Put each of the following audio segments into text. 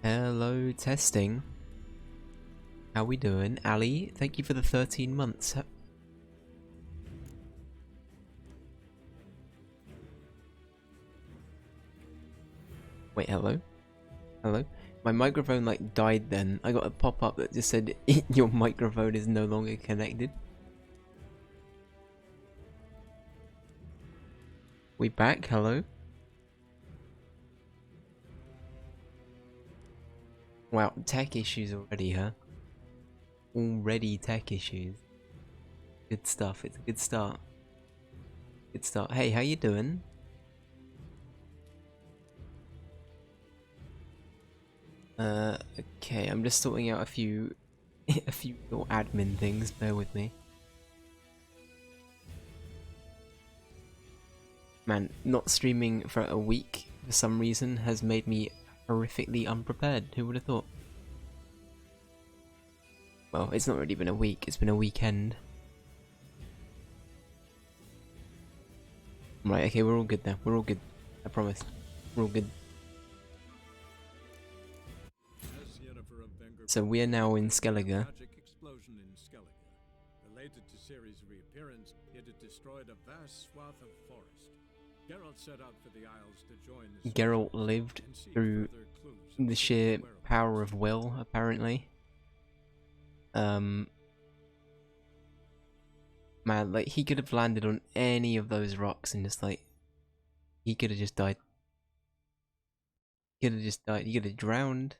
Hello, testing. How we doing? Ali, thank you for the 13 months. Wait, hello? Hello? My microphone like died then. I got a pop-up that just said your microphone is no longer connected. We back? Hello? Wow, tech issues already, huh? Already tech issues. Good stuff. It's a good start. Good start. Hey, how you doing? Okay, I'm just sorting out a few a few little admin things, bear with me. Man, not streaming for a week for some reason has made me horrifically unprepared. Who would have thought? Well, it's not really been a week, it's been a weekend. Right, okay, we're all good now. We're all good. I promise. We're all good. So we are now in Skellige. Related to Ciri's reappearance, it had destroyed a vast swath of forest. Geralt set out for the Isles to join the Geralt lived through the sheer power of will, apparently. Man, like, he could have landed on any of those rocks and just, like, he could have just died. He could have just died. He could have drowned.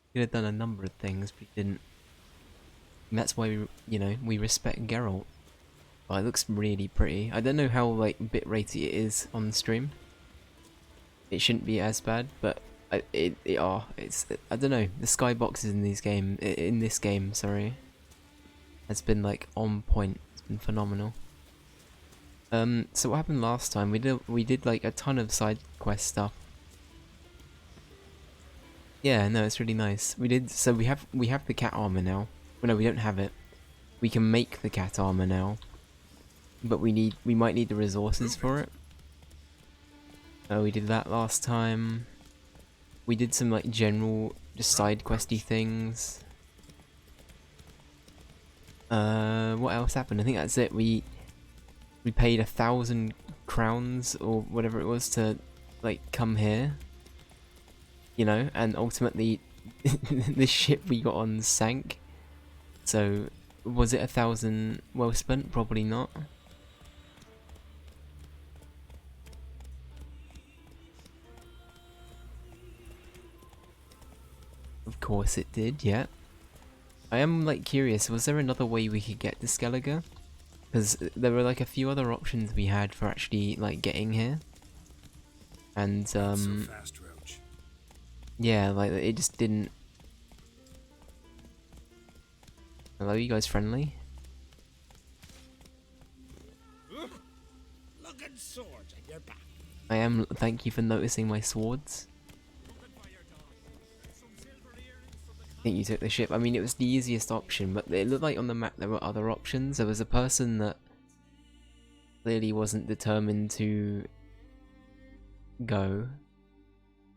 He could have done a number of things, but he didn't. And that's why, we respect Geralt. Oh, it looks really pretty. I don't know how, like, bit-ratey it is on the stream. It shouldn't be as bad, but I don't know. The skyboxes in this game, sorry, has been, like, on point. It's been phenomenal. So what happened last time? We did like a ton of side quest stuff. Yeah, no, it's really nice. So we have the cat armor now. Well, no, we don't have it. We can make the cat armor now, but we might need the resources for it. We did that last time. We did some like general just side questy things. What else happened? I think that's it. We paid 1,000 crowns or whatever it was to like come here. And ultimately the ship we got on sank. So was it 1,000 well spent? Probably not. Of course it did, yeah. I am like curious, was there another way we could get to Skellige? Because there were like a few other options we had for actually like getting here. And so fast, Roach. Yeah, like it just didn't. Hello, you guys friendly? Look at swords at your back. I am. Thank you for noticing my swords. I think you took the ship. I mean, it was the easiest option, but it looked like on the map there were other options. There was a person that clearly wasn't determined to go.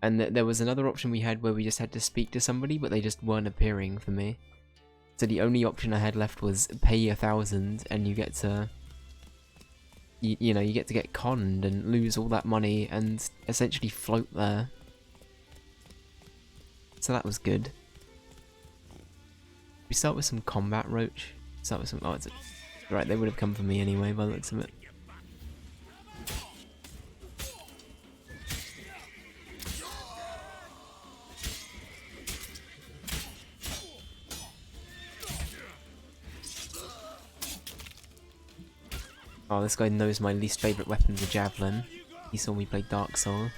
And there was another option we had where we just had to speak to somebody, but they just weren't appearing for me. So the only option I had left was pay 1,000 and you get to... You get to get conned and lose all that money and essentially float there. So that was good. We start with some combat, Roach. Start with some... Oh, it's right, they would have come for me anyway by the looks of it. Oh, this guy knows my least favourite weapon's a javelin. He saw me play Dark Soul.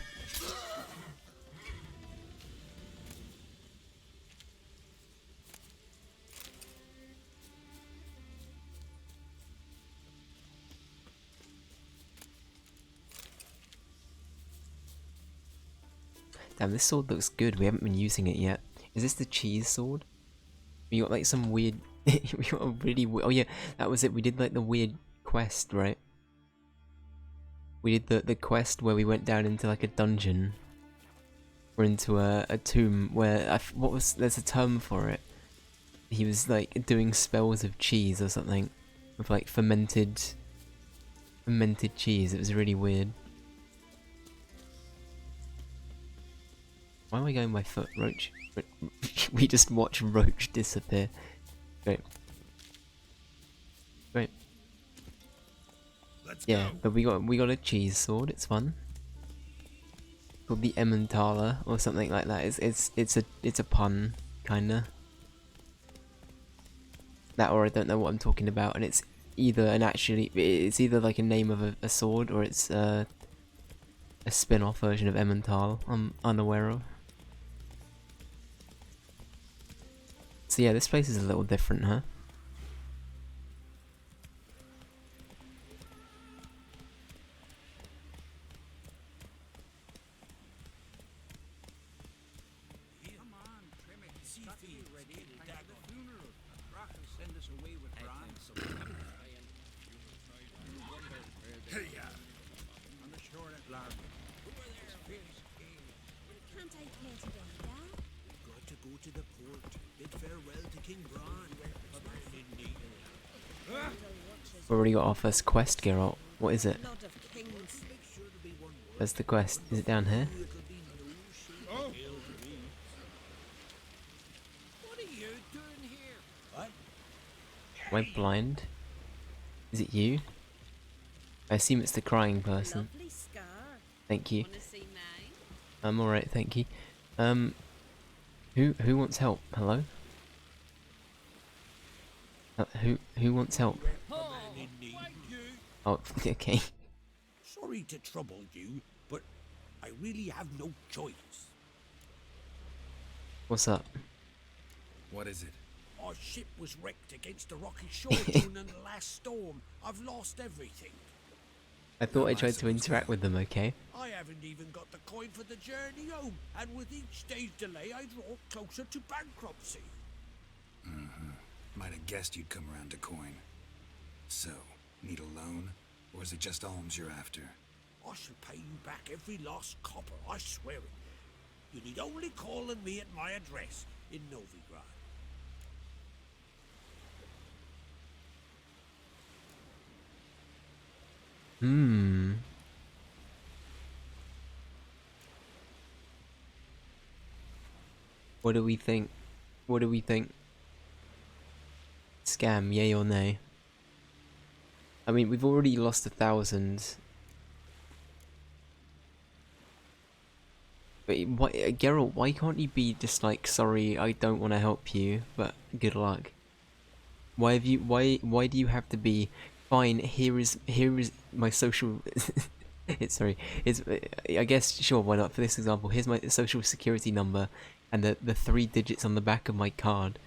Damn, this sword looks good. We haven't been using it yet. Is this the cheese sword? We got like some weird... we got a really weird... Oh yeah, that was it. We did like the weird quest, right? We did the quest where we went down into like a dungeon. We're into a tomb where there's a term for it. He was like doing spells of cheese or something, with like fermented cheese. It was really weird. Why am I going by foot, Roach? We just watch Roach disappear. Great. Great. Yeah, but we got a cheese sword. It's fun. Called the Emmentaler or something like that. It's a pun, kinda. That, or I don't know what I'm talking about, and it's either it's either like a name of a sword, or it's a spin-off version of Emmental. I'm unaware of. So yeah, this place is a little different, huh? We've already got our first quest, Geralt. What is it? Where's the quest? Is it down here? Am I blind? Is it you? I assume it's the crying person. Thank you. I'm alright, thank you. Who wants help? Hello? Who wants help? Oh, okay. Sorry to trouble you, but I really have no choice. What's up? What is it? Our ship was wrecked against a rocky shore during the last storm. I've lost everything. I thought I tried to interact with them, okay? I haven't even got the coin for the journey home, and with each day's delay, I draw closer to bankruptcy. Might have guessed you'd come around to coin. So, need a loan? Or is it just alms you're after? I shall pay you back every lost copper, I swear it. You need only call on me at my address in Novigrad. What do we think? What do we think? Scam, yay or nay? I mean, we've already lost 1,000. But why, Geralt, why can't you be just like, sorry, I don't want to help you, but good luck? Why have you? Why do you have to be fine? Here is my social. It's I guess sure, why not? For this example, here's my social security number and the 3 digits on the back of my card.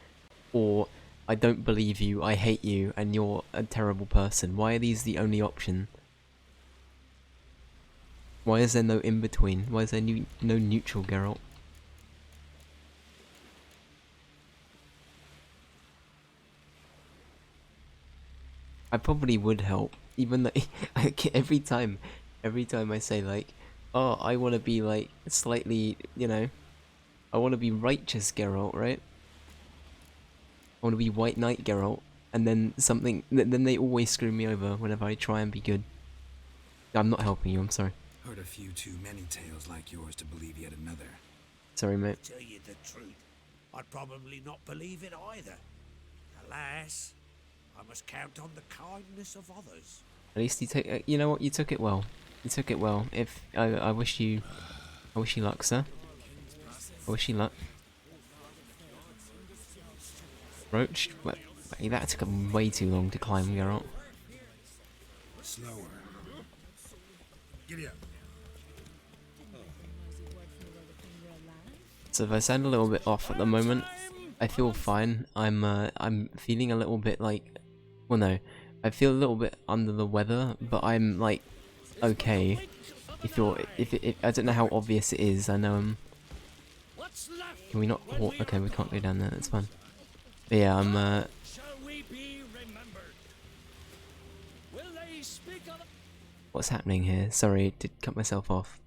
Or I don't believe you, I hate you, and you're a terrible person. Why are these the only option? Why is there no in between? Why is there no neutral, Geralt? I probably would help, even though every time I say like, oh, I want to be like slightly, you know, I want to be righteous, Geralt, right? I want to be White Knight, Geralt, and then then they always screw me over whenever I try and be good. I'm not helping you. I'm sorry. Heard a few too many tales like yours to believe yet another. Sorry, mate. Tell you the truth, I'd probably not believe it either. Alas, I must count on the kindness of others. At least you take. You know what? You took it well. You took it well. If I wish you luck, sir. I wish you luck. Roach, wait, that took way too long to climb, Geralt. Slower. Giddy up. So if I sound a little bit off at the moment, I feel fine. I'm feeling a little bit like, well, no, I feel a little bit under the weather, but I'm like okay. If I don't know how obvious it is. I know Can we not? Oh, okay, we can't go down there. That's fine. But yeah, I'm What's happening here? Sorry, did cut myself off.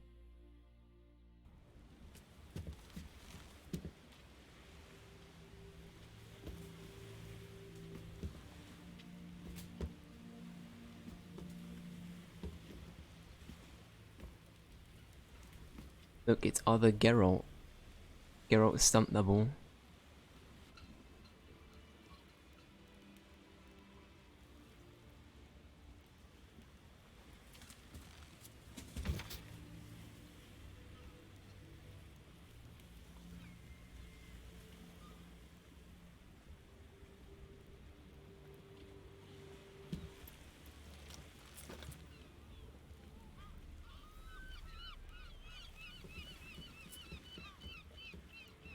Look, it's other Geralt. Geralt's stunt double.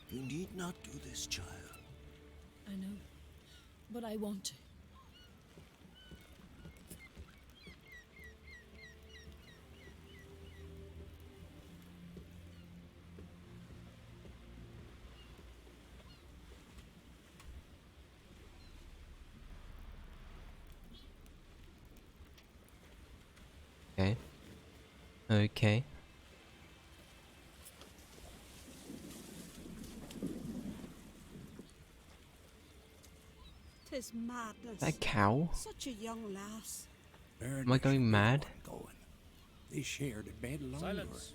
You need not do this, child. I know, but I want to. Okay. Okay. 'Tis madness. That cow? Such a young lass. Am I going mad? They shared a bed longer. Silence.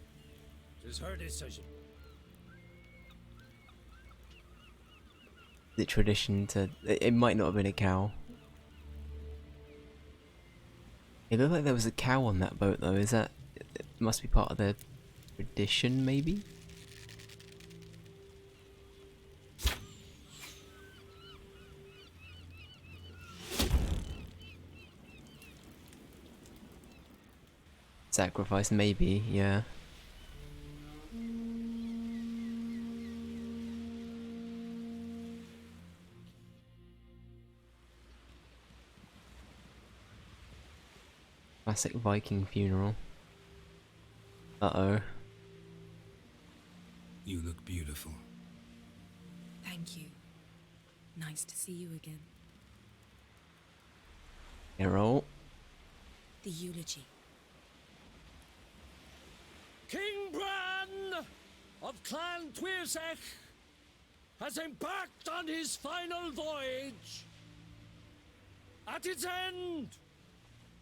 'Tis her decision. The tradition to... It might not have been a cow. It looked like there was a cow on that boat though, is that... It must be part of the tradition, maybe? Sacrifice, maybe, yeah. Classic Viking funeral. Uh-oh. You look beautiful. Thank you. Nice to see you again. Geralt. The eulogy. King Bran of Clan Twirsech has embarked on his final voyage. At its end,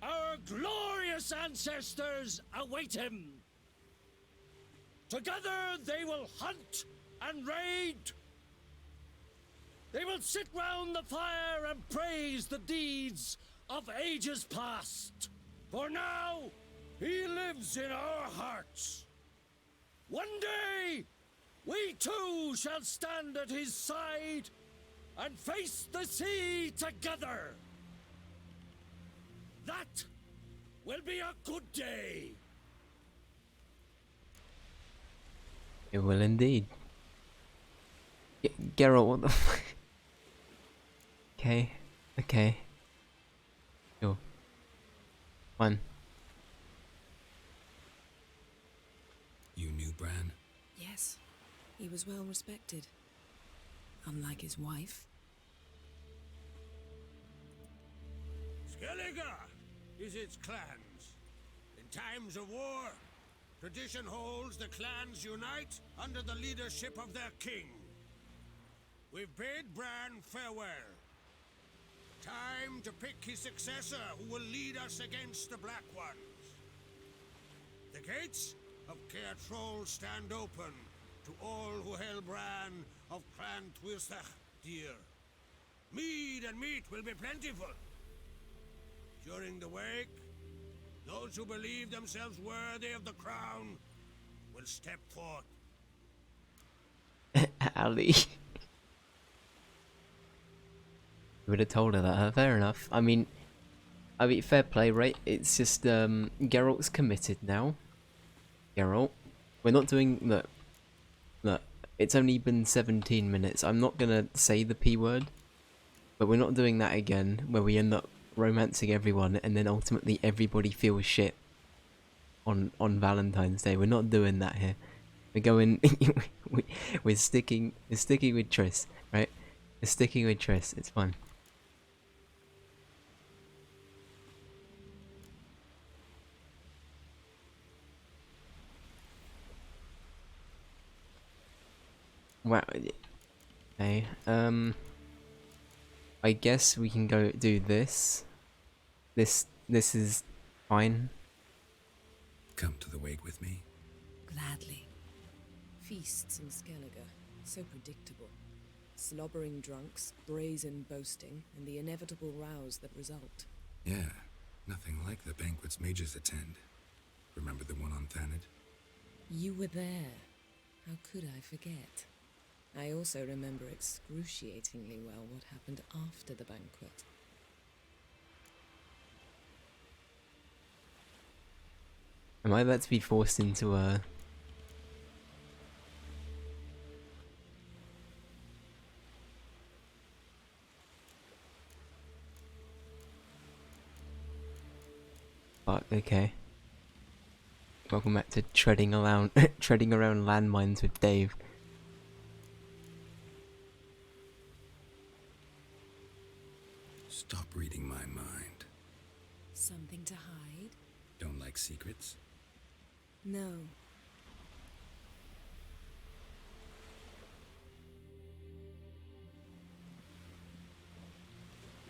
our glorious ancestors await him. Together they will hunt and raid. They will sit round the fire and praise the deeds of ages past. For now, he lives in our hearts. One day, we too shall stand at his side and face the sea together. That will be a good day. It will indeed. Geralt, what the fuck? Okay. Okay. Sure. Fine. You knew Bran? Yes, he was well respected. Unlike his wife. Skellige is its clans. In times of war, tradition holds the clans unite under the leadership of their king. We've bid Bran farewell. Time to pick his successor who will lead us against the Black Ones. The gates of Caer Troll stand open to all who held Bran of Clan Twirsech dear. Mead and meat will be plentiful. During the wake, those who believe themselves worthy of the crown will step forth. Ali. You would have told her that. Fair enough. I mean, fair play, right? It's just, Geralt's committed now. Geralt. We're not doing... Look. It's only been 17 minutes. I'm not gonna say the P word. But we're not doing that again, where we end up romancing everyone, and then ultimately everybody feels shit on Valentine's Day. We're not doing that here. We're going... we're sticking with Triss, right? We're sticking with Triss. It's fine. Wow. Okay. I guess we can go do this. This is fine. Come to the wake with me? Gladly. Feasts in Skellige, so predictable. Slobbering drunks, brazen boasting, and the inevitable rows that result. Yeah, nothing like the banquets mages attend. Remember the one on Thanid? You were there. How could I forget? I also remember excruciatingly well what happened after the banquet. Am I about to be forced into a... Fuck, okay. Welcome back to treading around treading around landmines with Dave. Stop reading my mind. Something to hide? Don't like secrets? No.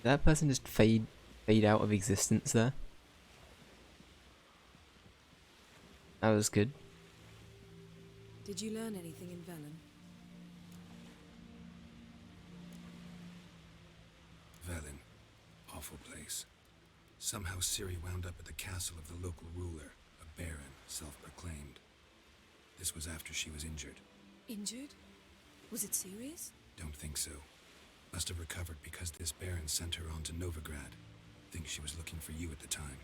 Did that person just fade out of existence there? That was good. Did you learn anything in Velen? Velen. Awful place. Somehow Ciri wound up at the castle of the local ruler, a baron, self-proclaimed. This was after she was injured. Injured? Was it serious? Don't think so. Must have recovered because this baron sent her on to Novigrad. Think she was looking for you at the time.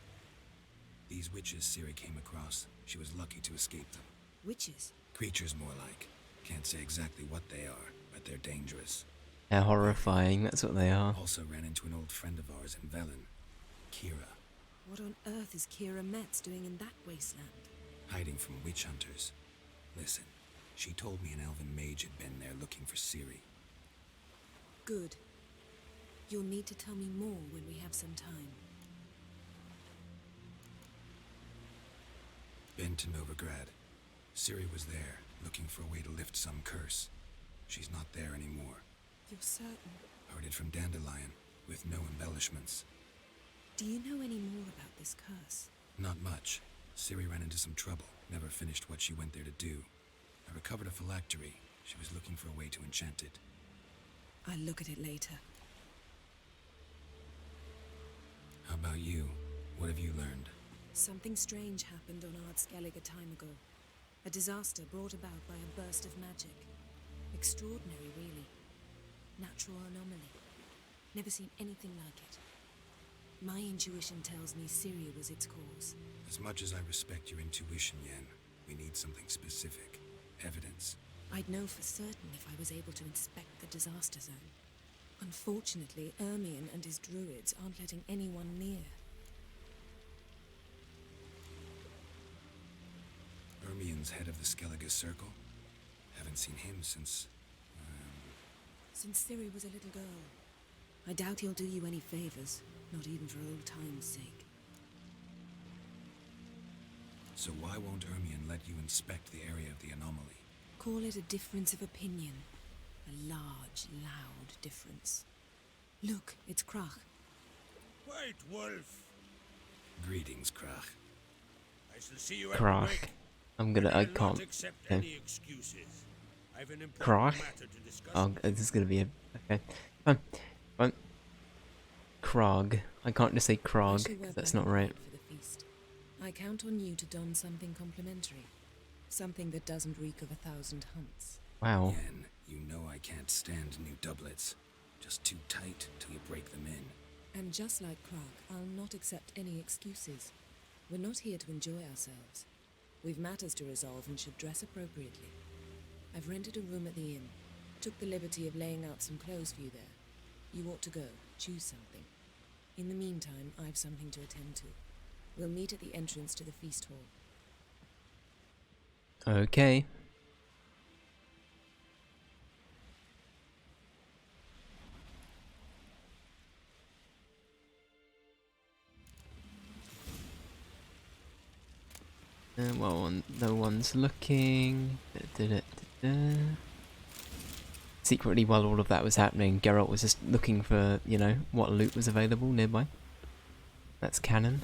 These witches Ciri came across, she was lucky to escape them. Witches? Creatures more like. Can't say exactly what they are, but they're dangerous. They're horrifying, that's what they are. Also ran into an old friend of ours in Velen, Kira, What on earth is Kira Metz doing in that wasteland? hiding from witch hunters. Listen, she told me an elven mage had been there looking for Ciri. Good. You'll need to tell me more when we have some time. Been to Novigrad. Ciri was there, looking for a way to lift some curse. She's not there anymore. You're certain? Heard it from Dandelion, with no embellishments. Do you know any more about this curse? Not much. Ciri ran into some trouble, never finished what she went there to do. I recovered a phylactery. She was looking for a way to enchant it. I'll look at it later. How about you? What have you learned? Something strange happened on Ard Skellige a time ago. A disaster brought about by a burst of magic. Extraordinary, really. Natural anomaly. Never seen anything like it. My intuition tells me Ciri was its cause. As much as I respect your intuition, Yen, we need something specific. Evidence. I'd know for certain if I was able to inspect the disaster zone. Unfortunately, Ermion and his druids aren't letting anyone near. Ermion's head of the Skellige Circle? Haven't seen him since... Since Ciri was a little girl. I doubt he'll do you any favors, not even for old time's sake. So why won't Ermion let you inspect the area of the anomaly? Call it a difference of opinion. A large, loud difference. Look, it's Krach. White Wolf, Greetings, Krach. I shall see you at Krach. the wake. I I'll can't. not accept Okay. any excuses. I've an important Krach? matter to discuss. Oh, this is gonna be a... Okay. Fine. Fine. Krog. I can't just say I Krog, shall 'cause wear that's black not right. for the feast. I count on you to don something complimentary. Something that doesn't reek of 1,000 hunts. Wow. Yen, you know I can't stand new doublets. Just too tight till you break them in. And just like Krach, I'll not accept any excuses. We're not here to enjoy ourselves. We've matters to resolve and should dress appropriately. I've rented a room at the inn. Took the liberty of laying out some clothes for you there. You ought to go. Choose something. In the meantime, I've something to attend to. We'll meet at the entrance to the feast hall. Okay. Well, no one's looking. Secretly, while all of that was happening, Geralt was just looking for, you know, what loot was available nearby. That's canon.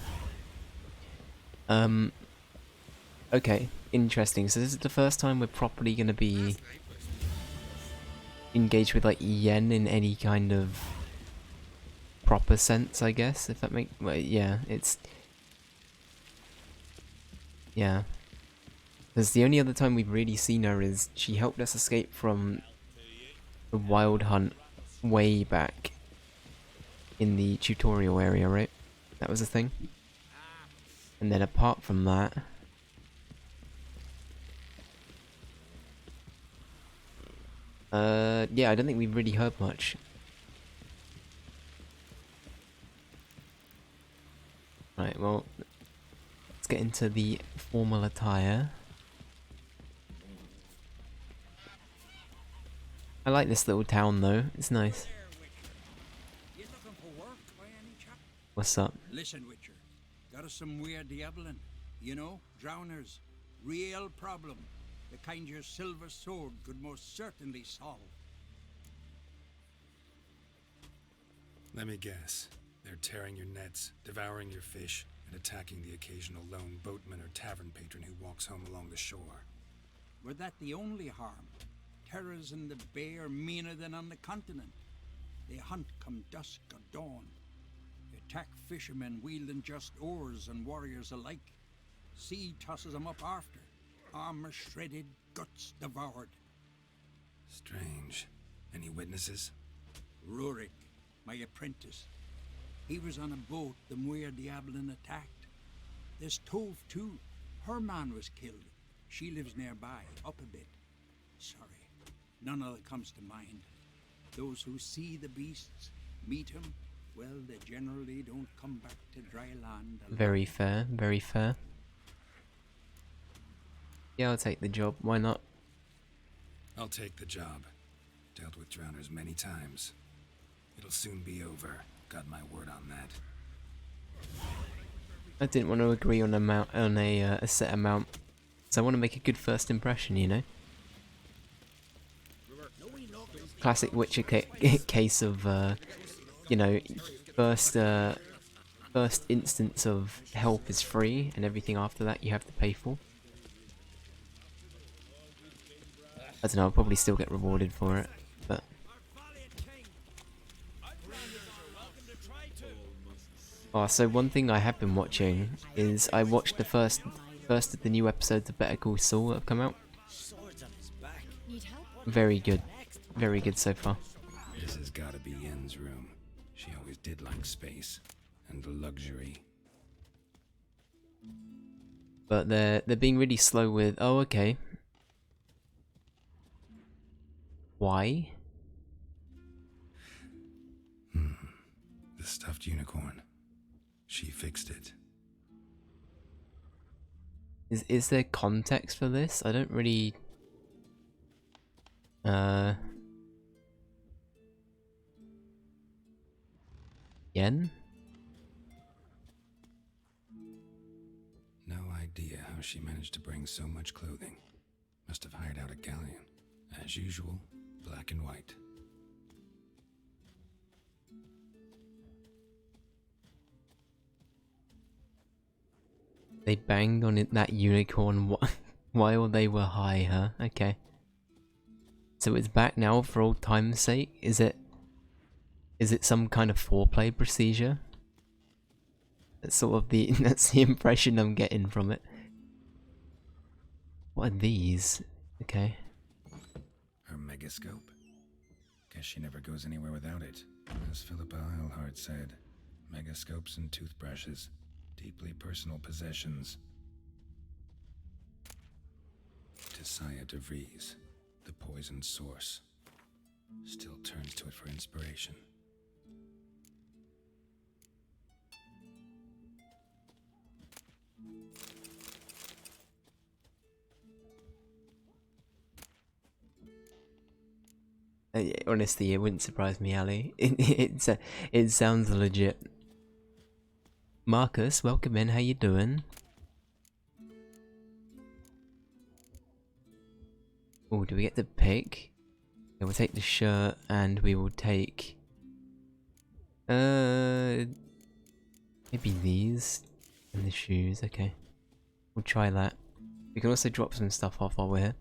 Okay. interesting. So this is the first time we're properly gonna be engaged with like yen in any kind of proper sense, I guess. If that well, yeah, it's yeah. Because the only other time we've really seen her is she helped us escape from the wild hunt way back in the tutorial area, right? That was a thing. And then apart from that, yeah, I don't think we've really heard much. Right, well, let's get into the formal attire. I like this little town though, it's nice. You looking for work by any chap? What's up? Listen, Witcher. Got us some weird diabolin'. You know, drowners. Real problem. The kind your silver sword could most certainly solve. Let me guess. They're tearing your nets, devouring your fish, and attacking the occasional lone boatman or tavern patron who walks home along the shore. Were that the only harm? Terrors in the bay are meaner than on the continent. They hunt come dusk or dawn. They attack fishermen wielding just oars and warriors alike. Sea tosses them up after. Armor shredded, guts devoured. Strange. Any witnesses? Rurik, my apprentice. He was on a boat the Muir Diablin attacked. There's Tove too. Her man was killed. She lives nearby, up a bit. Sorry, none of that comes to mind. Those who see the beasts, meet him, well, they generally don't come back to dry land alive. Very fair, very fair. Yeah, I'll take the job, why not? I'll take the job. Dealt with drowners many times. It'll soon be over. Got my word on that. I didn't want to agree on a set amount, so I want to make a good first impression, you know? Classic Witcher case of, you know, first instance of help is free, and everything after that you have to pay for. I don't know, I'll probably still get rewarded for it, but... Oh, so one thing I have been watching is I watched the first of the new episodes of Better Call Saul that have come out. Very good so far. This has gotta be Yen's room. She always did like space and luxury. But they're being really slow with, oh okay. Why? The stuffed unicorn. She fixed it. Is there context for this? I don't really... Yen? No idea how she managed to bring so much clothing. Must have hired out a galleon. As usual, black and white. They banged on that unicorn while they were high, huh? Okay. So it's back now for old time's sake? Is it some kind of foreplay procedure? That's sort of the that's the impression I'm getting from it. What are these? Okay. Her megascope? Guess she never goes anywhere without it. As Philippa Eilhart said, megascopes and toothbrushes. Deeply personal possessions. Tisaya DeVries, the poison source, still turns to it for inspiration. Honestly, it wouldn't surprise me, Ali. It sounds legit. Marcus, welcome in. How you doing? Oh, do we get to pick? Okay, we'll take the shirt, and we will take... maybe these. And the shoes, okay. We'll try that. We can also drop some stuff off while we're here.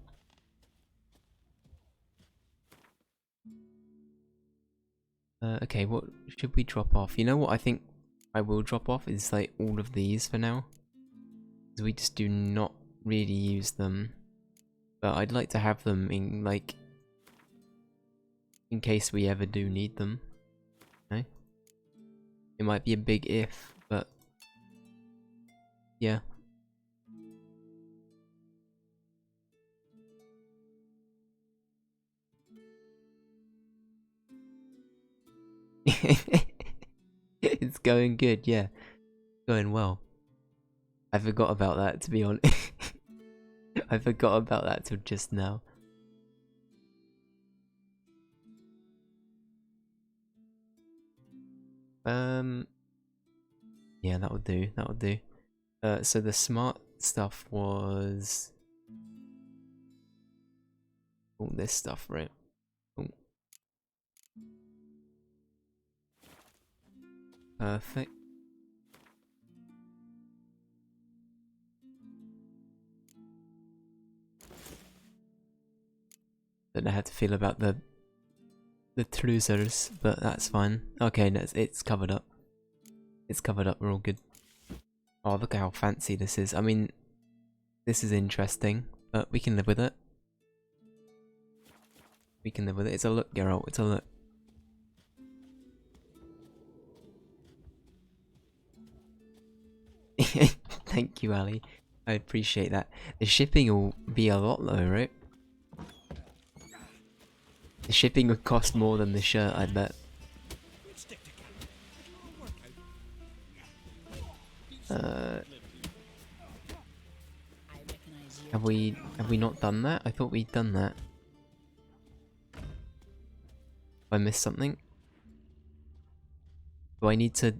Okay, what should we drop off? You know what I think I will drop off is like all of these for now. Because we just do not really use them. But I'd like to have them in like... in case we ever do need them. Okay? It might be a big if, but... yeah. It's going good, yeah. Going well. I forgot about that, to be honest. I forgot about that till just now. Yeah, that'll do, that'll do. So the smart stuff was... all this stuff, right? Cool. Perfect. Don't know how to feel about the trousers, but that's fine. Okay, no, it's covered up. It's covered up, we're all good. Oh, look at how fancy this is. I mean, this is interesting, but we can live with it. We can live with it. It's a look, Geralt, it's a look. Thank you, Ali. I appreciate that. The shipping will be a lot though, right? The shipping would cost more than the shirt, I bet. Have we not done that? I thought we'd done that. I missed something? Do I need to...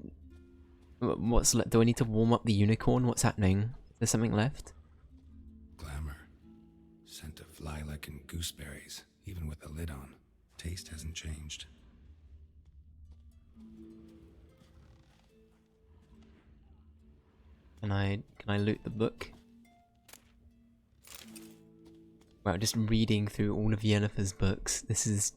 do I need to warm up the unicorn? What's happening? Is there something left? Glamour. Scent of lilac and gooseberries, even with the lid on. Taste hasn't changed. Can I loot the book? Wow, just reading through all of Yennefer's books. This is...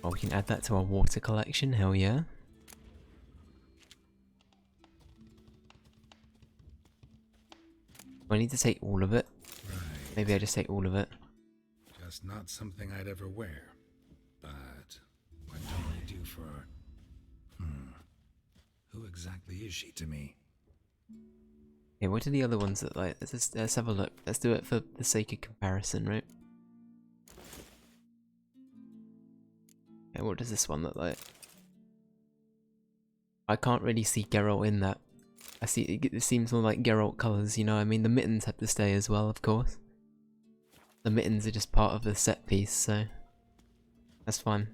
Oh, we can add that to our water collection, hell yeah. Do I need to take all of it? Right. Maybe I just take all of it. Just not something I'd ever wear. But what can I do for... Who exactly is she to me? Okay, what are the other ones that like... Let's have a look. Let's do it for the sake of comparison, right? Okay, what does this one look like? I can't really see Geralt in that. I see it seems more like Geralt colours, you know. I mean, the mittens have to stay as well, of course. The mittens are just part of the set piece, so that's fine.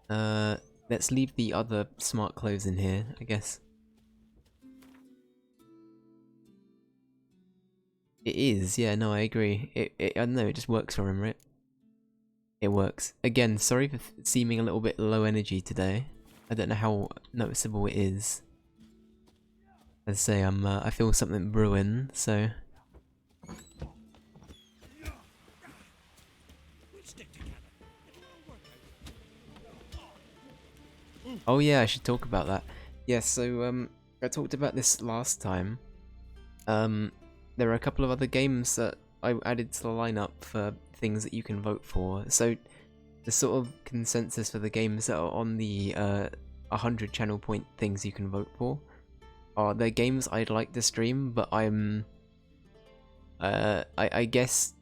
Let's leave the other smart clothes in here, I guess. It is, yeah. No, I agree. I don't know. It just works for him, right? It works. Again, sorry for seeming a little bit low energy today. I don't know how noticeable it is. As I say, I feel something brewing, so... Oh yeah, I should talk about that. Yeah, so, I talked about this last time. There are a couple of other games that I added to the lineup for things that you can vote for. So, the sort of consensus for the games that are on the 100 channel point things you can vote for are the games I'd like to stream, but I'm I guess,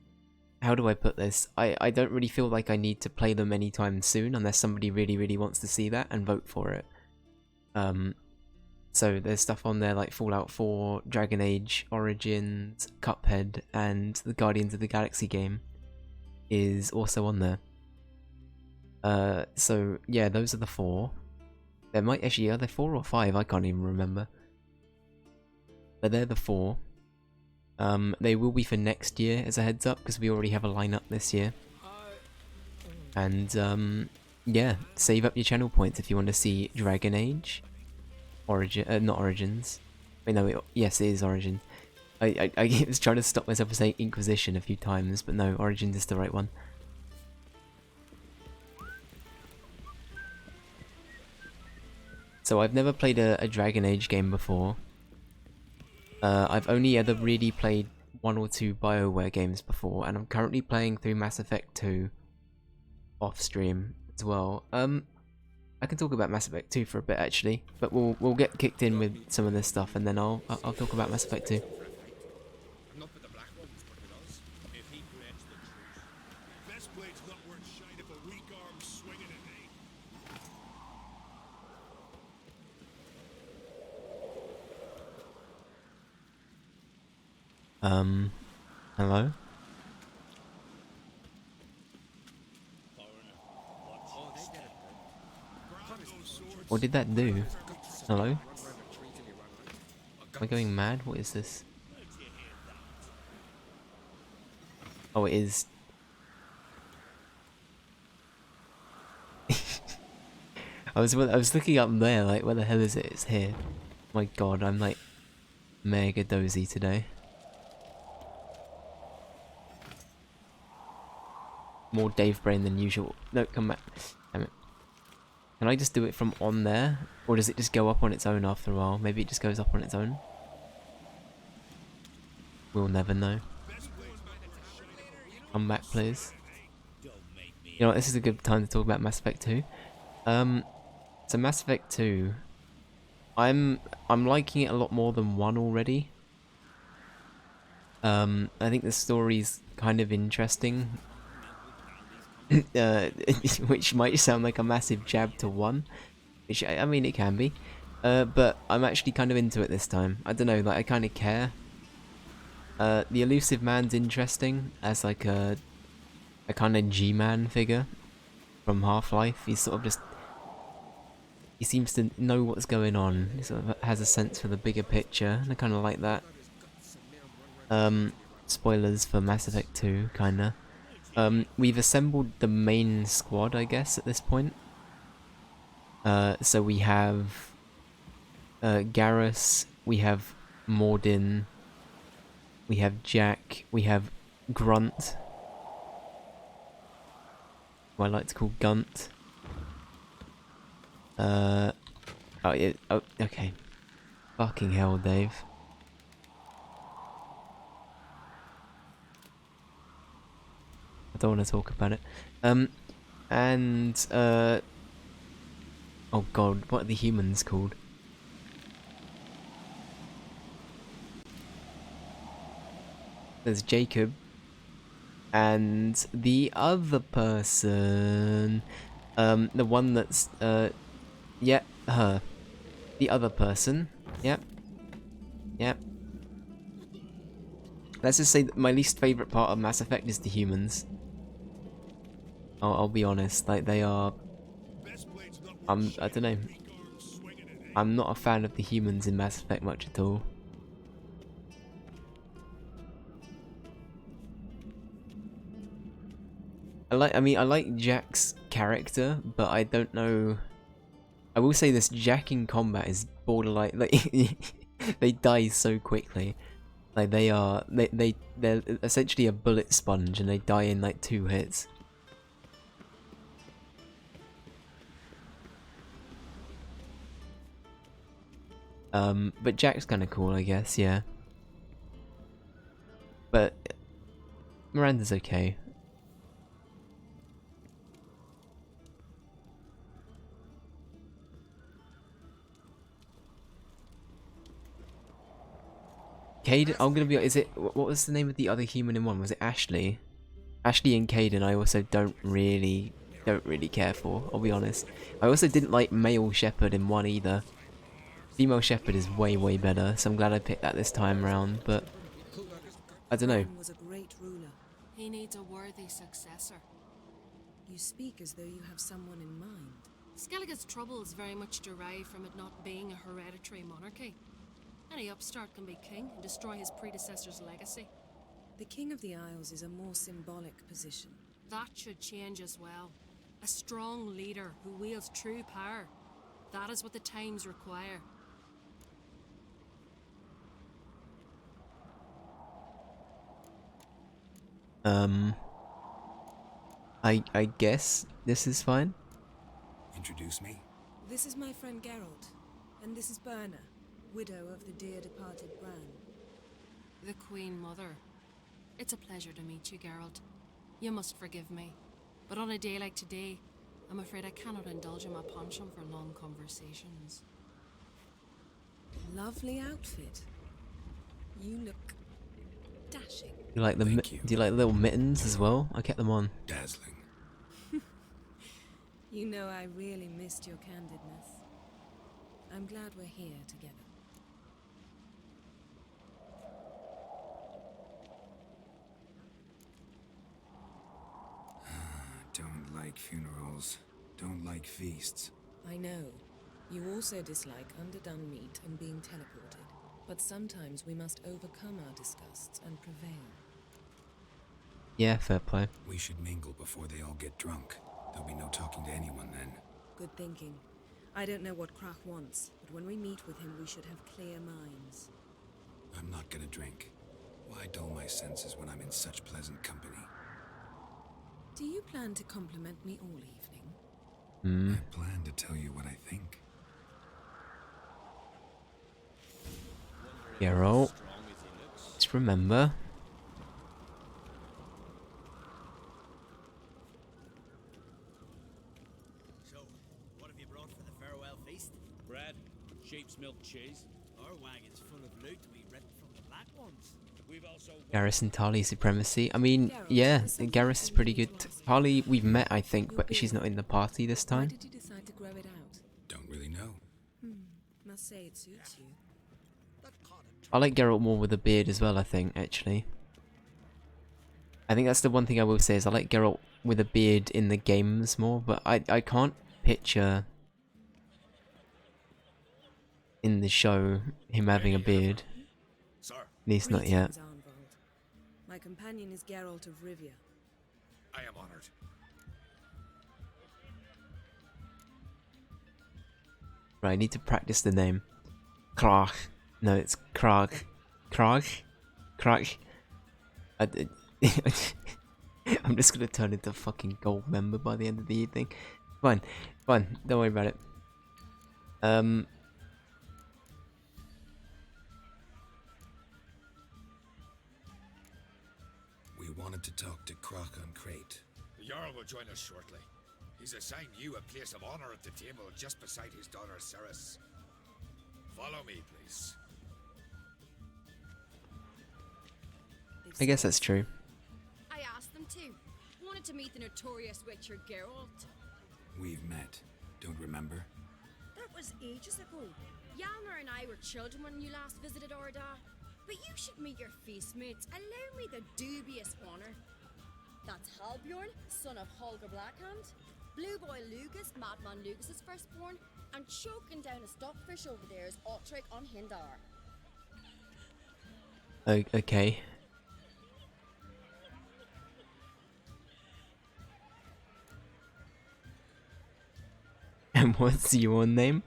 how do I put this? I don't really feel like I need to play them anytime soon unless somebody really wants to see that and vote for it. So there's stuff on there like Fallout 4, Dragon Age Origins, Cuphead, and the Guardians of the Galaxy game is also on there. So yeah, those are the 4. There might actually, are there 4 or 5? I can't even remember. But they're the 4. They will be for next year as a heads up, because we already have a lineup this year. And yeah, save up your channel points if you want to see Dragon Age. Not Origins. Wait, no, yes, it is Origin. I was trying to stop myself from saying Inquisition a few times, but no, Origins is the right one. So I've never played a Dragon Age game before. I've only ever really played 1 or 2 BioWare games before, and I'm currently playing through Mass Effect 2 off stream as well. I can talk about Mass Effect 2 for a bit actually, but we'll get kicked in with some of this stuff, and then I'll talk about Mass Effect 2. Not with the black ones, but with us. If he creates the truth. Best blade's not worth shite if a weak arm swinging it, eh? Hello? What did that do? Hello? Am I going mad? What is this? Oh, it is. I was looking up there, like, where the hell is it? It's here. My god, I'm like mega dozy today. More Dave brain than usual. No, come back. Damn it. Can I just do it from on there? Or does it just go up on its own after a while? Maybe it just goes up on its own? We'll never know. Come back, please. You know what, this is a good time to talk about Mass Effect 2. So Mass Effect 2... I'm liking it a lot more than 1 already. I think the story's kind of interesting. Which might sound like a massive jab to 1, which I mean it can be, but I'm actually kind of into it this time. I don't know, like I kind of care. The elusive man's interesting as like a kind of G-man figure from Half-Life. He's sort of just, he seems to know what's going on. He sort of has a sense for the bigger picture, and I kind of like that. Spoilers for Mass Effect 2, kinda. We've assembled the main squad, I guess, at this point. So we have Garrus, we have Mordin, we have Jack, we have Grunt, who I like to call Gunt. Oh, yeah, oh, okay. Fucking hell, Dave. I don't want to talk about it. Oh god, what are the humans called? There's Jacob. And the other person... the one that's, yeah, her. The other person. Yep. Yep. Let's just say that my least favourite part of Mass Effect is the humans. I'll be honest, like they are... I don't know. I'm not a fan of the humans in Mass Effect much at all. I like Jack's character, but I don't know... I will say this, Jack in combat is borderline... Like, they die so quickly. Like, they're essentially a bullet sponge, and they die in like 2 hits. But Jack's kind of cool, I guess, yeah. But Miranda's okay. Caden, I'm gonna be. Is it? What was the name of the other human in 1? Was it Ashley? Ashley and Caden, I also don't really care for. I'll be honest. I also didn't like male Shepherd in 1 either. Female Shepherd is way better, so I'm glad I picked that this time round. But I don't know. Was a great ruler. He needs a worthy successor. You speak as though you have someone in mind. Skellige's troubles very much derive from it not being a hereditary monarchy. Any upstart can be king and destroy his predecessor's legacy. The King of the Isles is a more symbolic position. That should change as well. A strong leader who wields true power. That is what the times require. I guess this is fine. Introduce me? This is my friend Geralt, and this is Berna, widow of the dear departed Bran. The Queen Mother. It's a pleasure to meet you, Geralt. You must forgive me, but on a day like today, I'm afraid I cannot indulge in my penchant for long conversations. Lovely outfit. You look dashing. You like the Thank you. do you like little mittens as well? I kept them on. Dazzling. You know I really missed your candidness. I'm glad we're here together. Don't like funerals. Don't like feasts. I know. You also dislike underdone meat and being teleported. But sometimes we must overcome our disgusts and prevail. Yeah, fair play. We should mingle before they all get drunk. There'll be no talking to anyone then. Good thinking. I don't know what Krach wants, but when we meet with him, we should have clear minds. I'm not gonna drink. Why dull my senses when I'm in such pleasant company? Do you plan to compliment me all evening? I plan to tell you what I think. Geralt, just remember. So, what have you brought for the farewell feast? Bread, sheep's milk cheese. Our wagon's full of loot we ripped from the black ones. We've also Garrus and Tali supremacy. I mean, yeah, Garrus is pretty good. Tali we've met, I think, but she's not in the party this Why time. did you decide to grow it out? Don't really know. Must say it suits you. I like Geralt more with a beard as well, I think, actually. I think that's the one thing I will say is I like Geralt with a beard in the games more, but I can't picture in the show him having a beard. Sir, At least not yet. Greetings, Arnvald. My companion is Geralt of Rivia. I am honored. Right, I need to practice the name. Krach. No, it's Krag. Krag? Krag. I'm just gonna turn into a fucking gold member by the end of the evening. Fine, fine, don't worry about it. We wanted to talk to Croc on Crate. The Jarl will join us shortly. He's assigned you a place of honor at the table just beside his daughter Ceres. Follow me, please. I guess that's true. I asked them to. Wanted to meet the notorious Witcher Geralt. We've met. Don't remember? That was ages ago. Yalmer and I were children when you last visited Ordar. But you should meet your feast mates. Allow me the dubious honor. That's Halbjorn, son of Holger Blackhand. Blue Boy Lugas, Madman Lugas' firstborn. And choking down a stockfish over there is Otric on Hindar. Okay. And what's your name?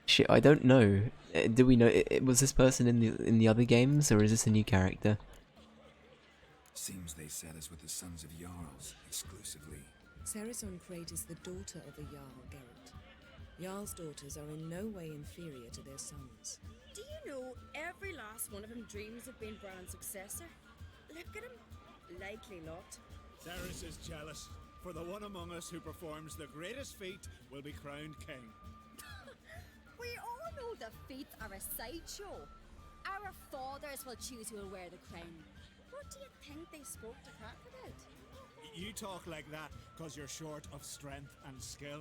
Shit, I don't know. Do we know? Was this person in the other games, or is this a new character? Seems they set us with the Sons of Jarls exclusively. Ceres on Crate is the daughter of a Jarl, Geralt. Jarl's daughters are in no way inferior to their sons. Do you know every last one of them dreams of being Bran's successor? Look at him. Likely not. Ceres is jealous, for the one among us who performs the greatest feat will be crowned king. We all know the feats are a sideshow. Our fathers will choose who will wear the crown. What do you think they spoke to Crack about? You talk like that because you're short of strength and skill.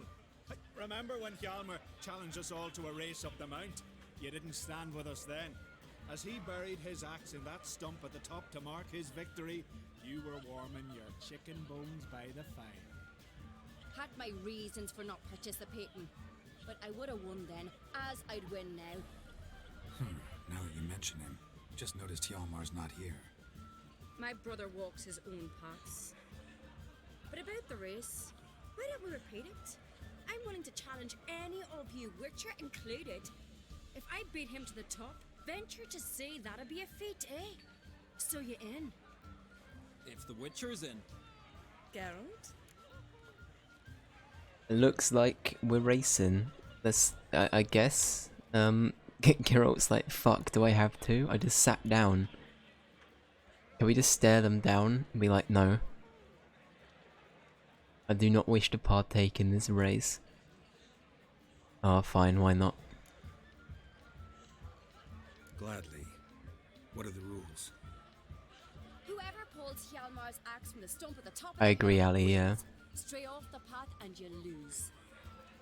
Remember when Hjalmar challenged us all to a race up the mount? You didn't stand with us then. As he buried his axe in that stump at the top to mark his victory, you were warming your chicken bones by the fire. had my reasons for not participating. But I would have won then, as I'd win now. Now that you mention him, just noticed Hjalmar's not here. My brother walks his own paths. But about the race, why don't we repeat it? I'm willing to challenge any of you, Witcher included. If I beat him to the top, venture to say that'd be a feat, eh? So you in? If the Witcher's in. Geralt? It looks like we're racing. That's, I guess. Geralt's like, fuck, do I have to? I just sat down. Can we just stare them down and be like, no. I do not wish to partake in this race. Oh, fine, why not? Gladly. What are the rules? Whoever pulls Hjalmar's axe from the stump at the top of I the agree, hill Ali, yeah. wins. Stray off the path and you lose.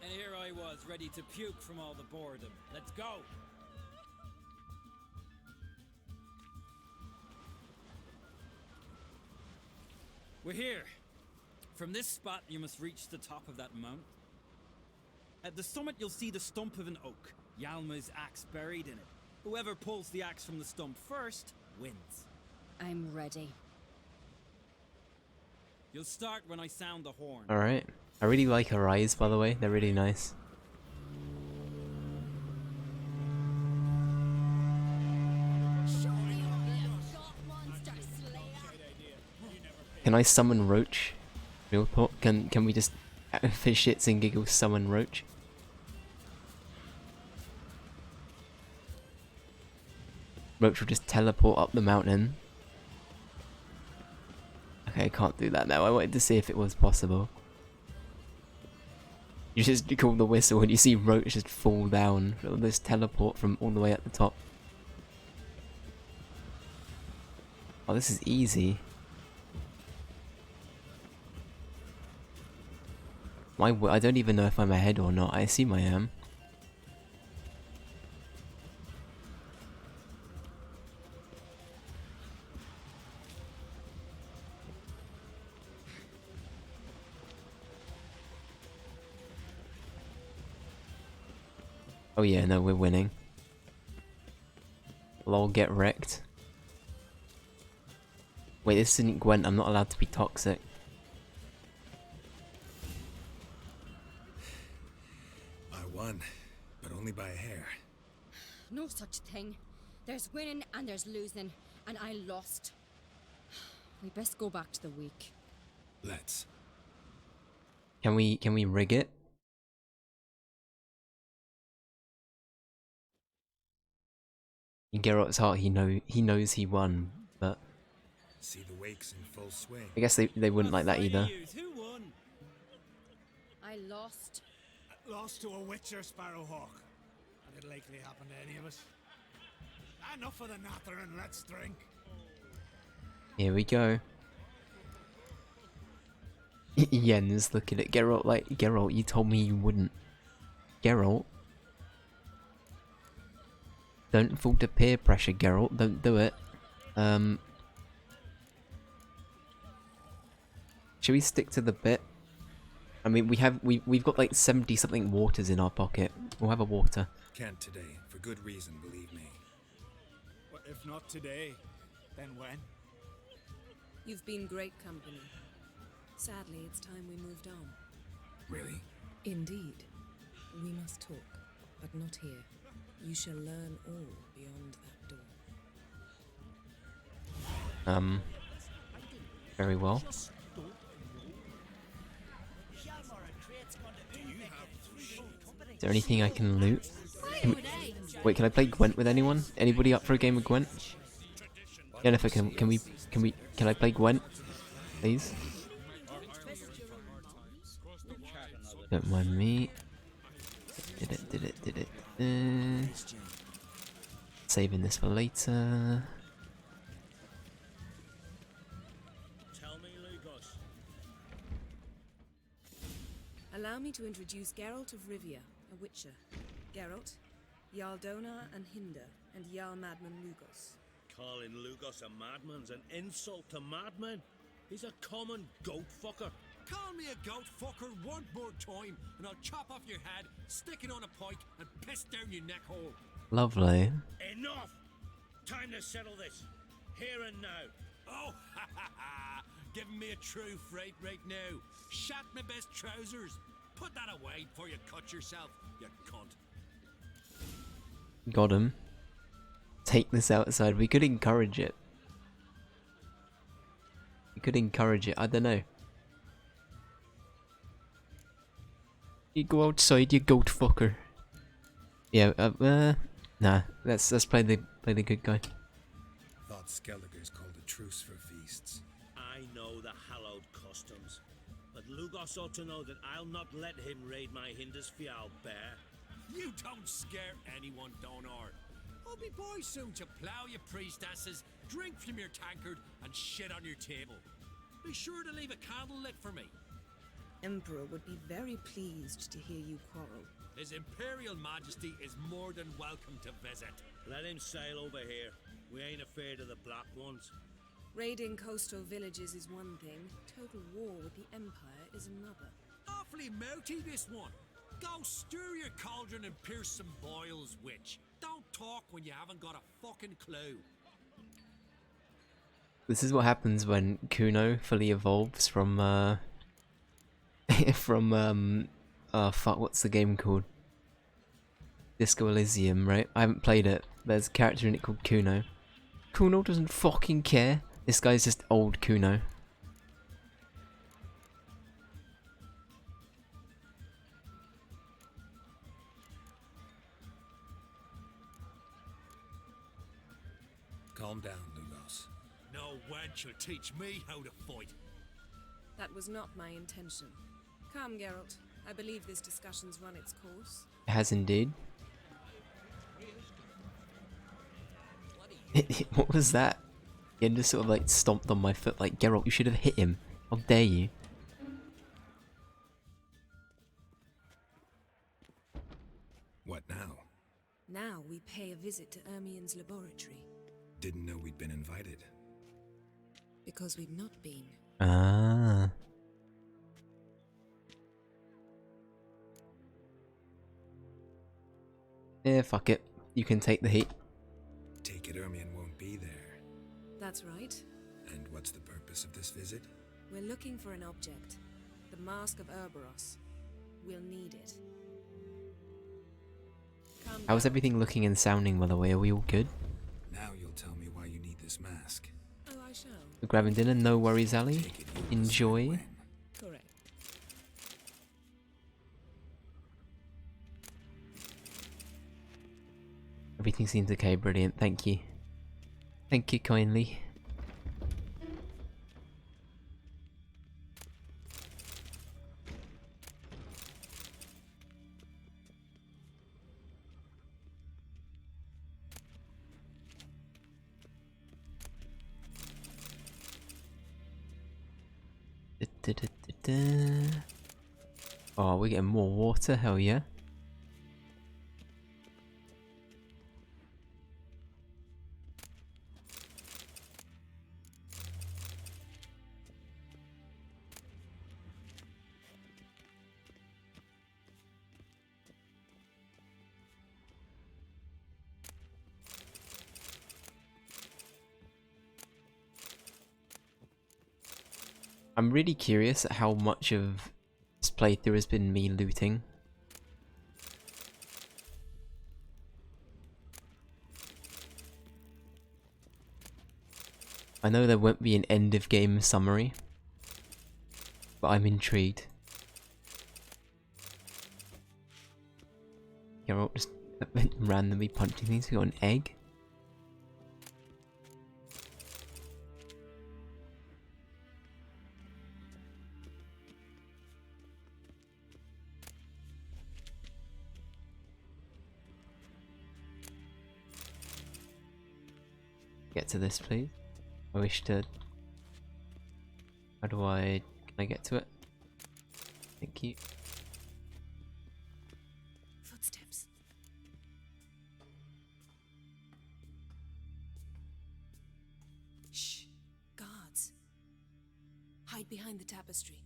And here I was, ready to puke from all the boredom. Let's go! We're here. From this spot, you must reach the top of that mount. At the summit, you'll see the stump of an oak. Hjalmar's axe buried in it. Whoever pulls the axe from the stump first, wins. I'm ready. You'll start when I sound the horn. Alright. I really like her eyes, by the way. They're really nice. Can I summon Roach? Real talk. Can we just for shits and giggles summon Roach? Roach will just teleport up the mountain. Okay, I can't do that now. I wanted to see if it was possible. You just call the whistle and you see Roach just fall down. It'll just teleport from all the way at the top. Oh, this is easy. I don't even know if I'm ahead or not. I assume I am. Oh yeah, no, we're winning. We'll all get wrecked. Wait, this isn't Gwent. I'm not allowed to be toxic. I won, but only by a hair. No such thing. There's winning and there's losing, and I lost. We best go back to the week. Let's. Can we rig it? In Geralt's heart, he knows he won, but See the wakes in full swing. I guess they wouldn't like that either. Who won? I lost. Lost to a Witcher, Sparrowhawk. And it'll likely happen to any of us. Enough of the natter and let's drink. Here we go. Yen's looking at Geralt like, Geralt, you told me you wouldn't. Geralt? Don't fall to peer pressure, Geralt. Don't do it. Should we stick to the bit? I mean, we've got like 70 something waters in our pocket. We'll have a water. Can't today, for good reason, believe me. But if not today, then when? You've been great company. Sadly, it's time we moved on. Really? Indeed. We must talk, but not here. You shall learn all beyond that door. Very well. Is there anything I can loot? Wait, can I play Gwent with anyone? Anybody up for a game of Gwent? Jennifer, can I play Gwent? Please? Don't mind me. Did it. Saving this for later. Allow me to introduce Geralt of Rivia, a Witcher. Geralt, Jarl Dona and Hinder, and Jarl Madman Lugos. Calling Lugos a madman's an insult to madmen. He's a common goat fucker. Call me a goat fucker one more time, and I'll chop off your head, stick it on a pike, and piss down your neck hole. Lovely. Enough! Time to settle this. Here and now. Oh, ha ha ha! Giving me a true fright right now. Shat my best trousers. Put that away before you cut yourself, you cunt. Got him. Take this outside. We could encourage it. We could encourage it. I don't know. You go outside, you goat fucker. Yeah. Nah. Let's play the good guy. Thought Skelliger's called a truce for feasts. I know the hallowed customs, but Lugos ought to know that I'll not let him raid my Hindisfial bear. You don't scare anyone, Donar. I'll be boy soon to plough your priestesses, drink from your tankard, and shit on your table. Be sure to leave a candle lit for me. Emperor would be very pleased to hear you quarrel. His Imperial Majesty is more than welcome to visit. Let him sail over here. We ain't afraid of the black ones. Raiding coastal villages is one thing. Total war with the Empire is another. Awfully mouty, this one. Go stir your cauldron and pierce some boils, witch. Don't talk when you haven't got a fucking clue. This is what happens when Kuno fully evolves from fuck, what's the game called? Disco Elysium, right? I haven't played it. There's a character in it called Kuno. Kuno doesn't fucking care. This guy's just old Kuno. Calm down, Lugos. No wench will teach me how to fight. That was not my intention. Come, Geralt. I believe this discussion's run its course. It has indeed. What was that? He just sort of like stomped on my foot like, Geralt, you should have hit him. How dare you? What now? Now we pay a visit to Ermien's laboratory. Didn't know we'd been invited. Because we've not been. Ah. Yeah, fuck it. You can take the heat. Take it Ermion won't be there. That's right. And what's the purpose of this visit? We're looking for an object. The Mask of Urboros. We'll need it. Come, How's everything looking and sounding, by the way? Are we all good? Now you'll tell me why you need this mask. Oh, I shall. We're grabbing dinner, no worries, Ali. Take it you'll Enjoy. decide when. Correct. Everything seems okay, brilliant, thank you. Thank you kindly. Oh, we're getting more water, hell yeah. I'm really curious at how much of this playthrough has been me looting. I know there won't be an end of game summary, but I'm intrigued. You're all just randomly punching things. We got an egg. Get to this, please. I wish to. How do I? Can I get to it? Thank you. Footsteps. Shh. Guards. Hide behind the tapestry.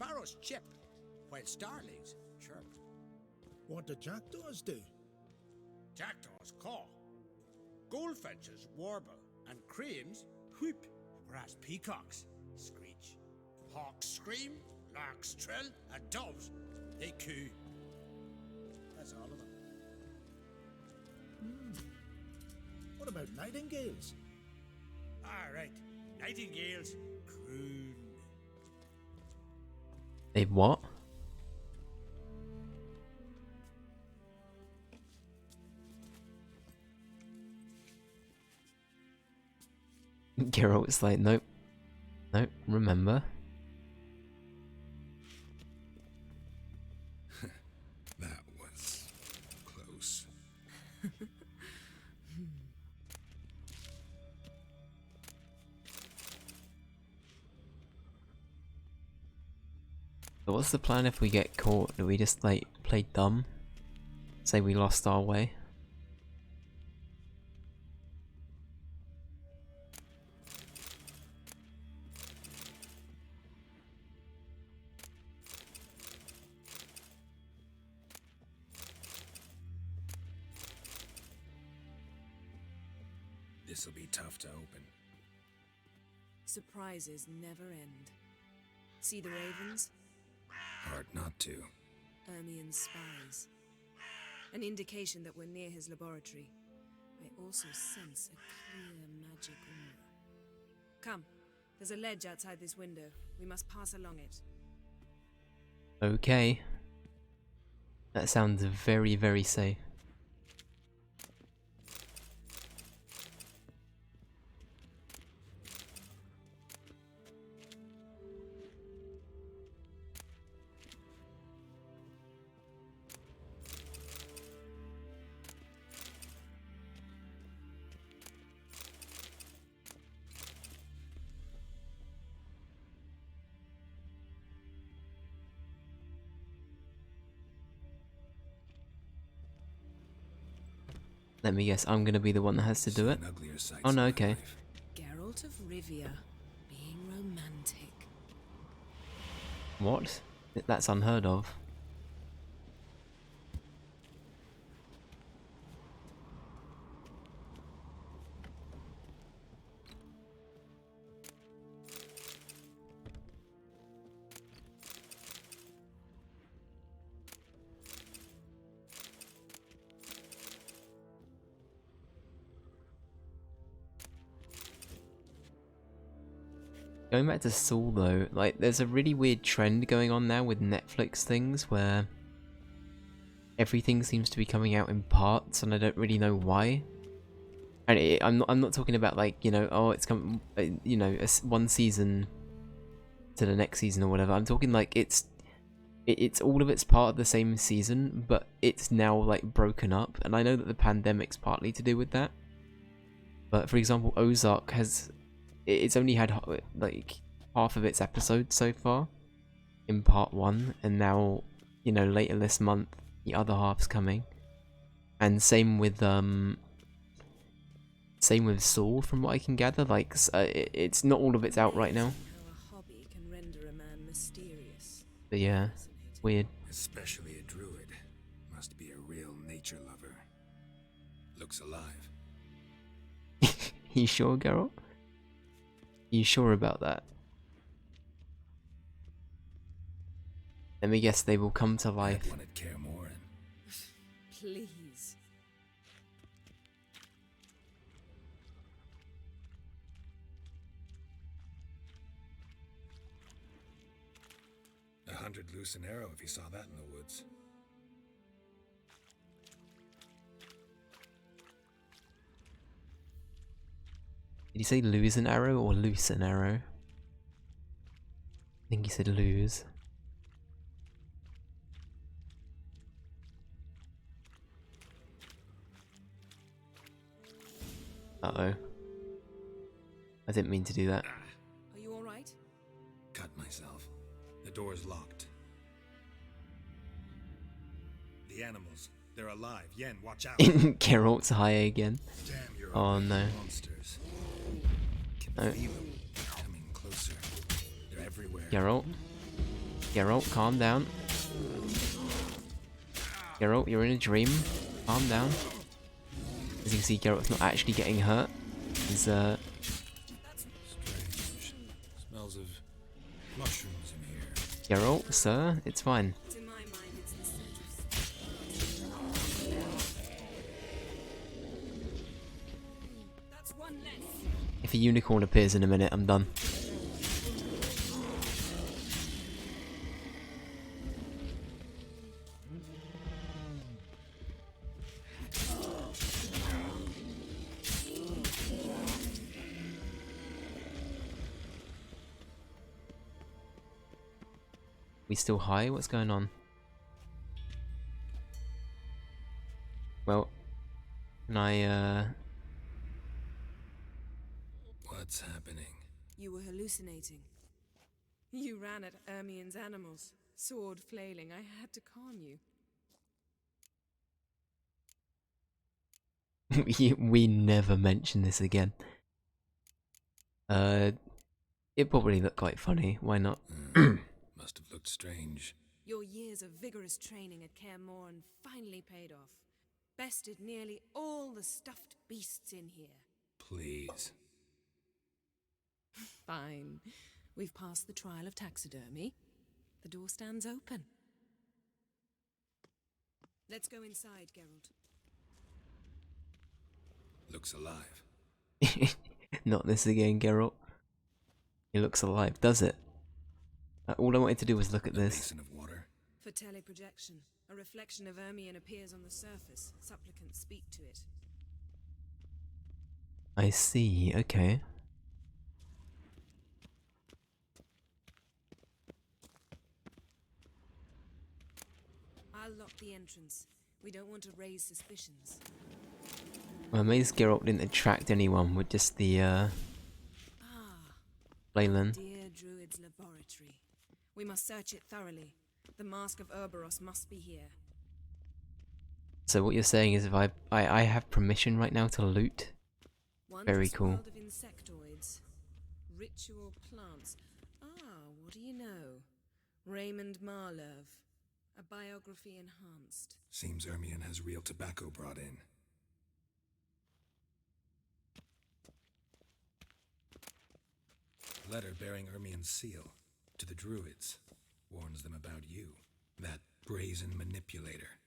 sparrows chip, while starlings chirp. What do jackdaws do? Jackdaws caw, goldfinches warble, and cranes whoop, whereas peacocks screech. Hawks scream, larks trill, and doves, they coo. That's all of them. What about nightingales? All right, nightingales croon. They what? Geralt's like, nope. Nope, remember. That was close. But what's the plan if we get caught? Do we just like play dumb? Say we lost our way? This'll be tough to open. Surprises never end. See the ravens? Hard not to. Ermien's spies. An indication that we're near his laboratory. I also sense a clear magic aura. Come, there's a ledge outside this window. We must pass along it. Okay. That sounds very, very safe. Let me guess, I'm gonna be the one that has to do it? Oh no, okay. Geralt of Rivia, being romantic. What? That's unheard of. Going back to Saul though, like there's a really weird trend going on now with Netflix things where everything seems to be coming out in parts and I don't really know why. And I'm not talking about like, you know, oh it's come, you know, one season to the next season or whatever. I'm talking like it's all of it's part of the same season, but it's now like broken up. And I know that the pandemic's partly to do with that. But for example, Ozark it's only had like half of its episodes so far in part 1, and now, you know, later this month the other half's coming. And same with Saul, from what I can gather. Like it's not all of it's out right now. How a hobby can render a man mysterious. But yeah, weird. Especially a druid. Must be a real nature lover. Looks alive. You sure, Geralt? You sure about that? Let me guess, they will come to life. Wanted care more and Please. $100 loose an arrow if you saw that in the woods. Did he say lose an arrow or loose an arrow? I think he said lose. Uh-oh. I didn't mean to do that. Are you alright? Cut myself. The door's locked. The animals, they're alive. Yen, watch out. Geralt's high again. Damn, you're Oh no. monsters. Can No. feel them coming closer. They're everywhere. Geralt? Geralt, calm down. Geralt, you're in a dream. Calm down. As you can see, Geralt's not actually getting hurt. He's Strange. Smells of mushrooms in here. Geralt, sir, it's fine. To my mind, it's the scent That's one less. If a unicorn appears in a minute, I'm done. We still high? What's going on? Well, can I, What's happening? You were hallucinating. You ran at Ermien's animals, sword flailing. I had to calm you. we never mention this again. It probably looked quite funny. Why not? Must have looked strange. Your years of vigorous training at Kaer Morhen finally paid off. Bested nearly all the stuffed beasts in here. Please. Fine. We've passed the trial of taxidermy. The door stands open. Let's go inside, Geralt. Looks alive. Not this again, Geralt. It looks alive, does it? All I wanted to do was look at this. Basin of water. For teleprojection, a reflection of Ermien appears on the surface. Supplicants speak to it. I see, okay. I'll lock the entrance. We don't want to raise suspicions. I'm amazed Geralt didn't attract anyone with just the, Leyland. Dear Druid's laboratory. We must search it thoroughly. The Mask of Ouroboros must be here. So what you're saying is if I have permission right now to loot? Very cool. World of insectoids. Ritual plants. What do you know? Raymond Marlev. A biography enhanced. Seems Ermien has real tobacco brought in. Letter bearing Ermien's seal to the Druids. Warns them about you. That brazen manipulator.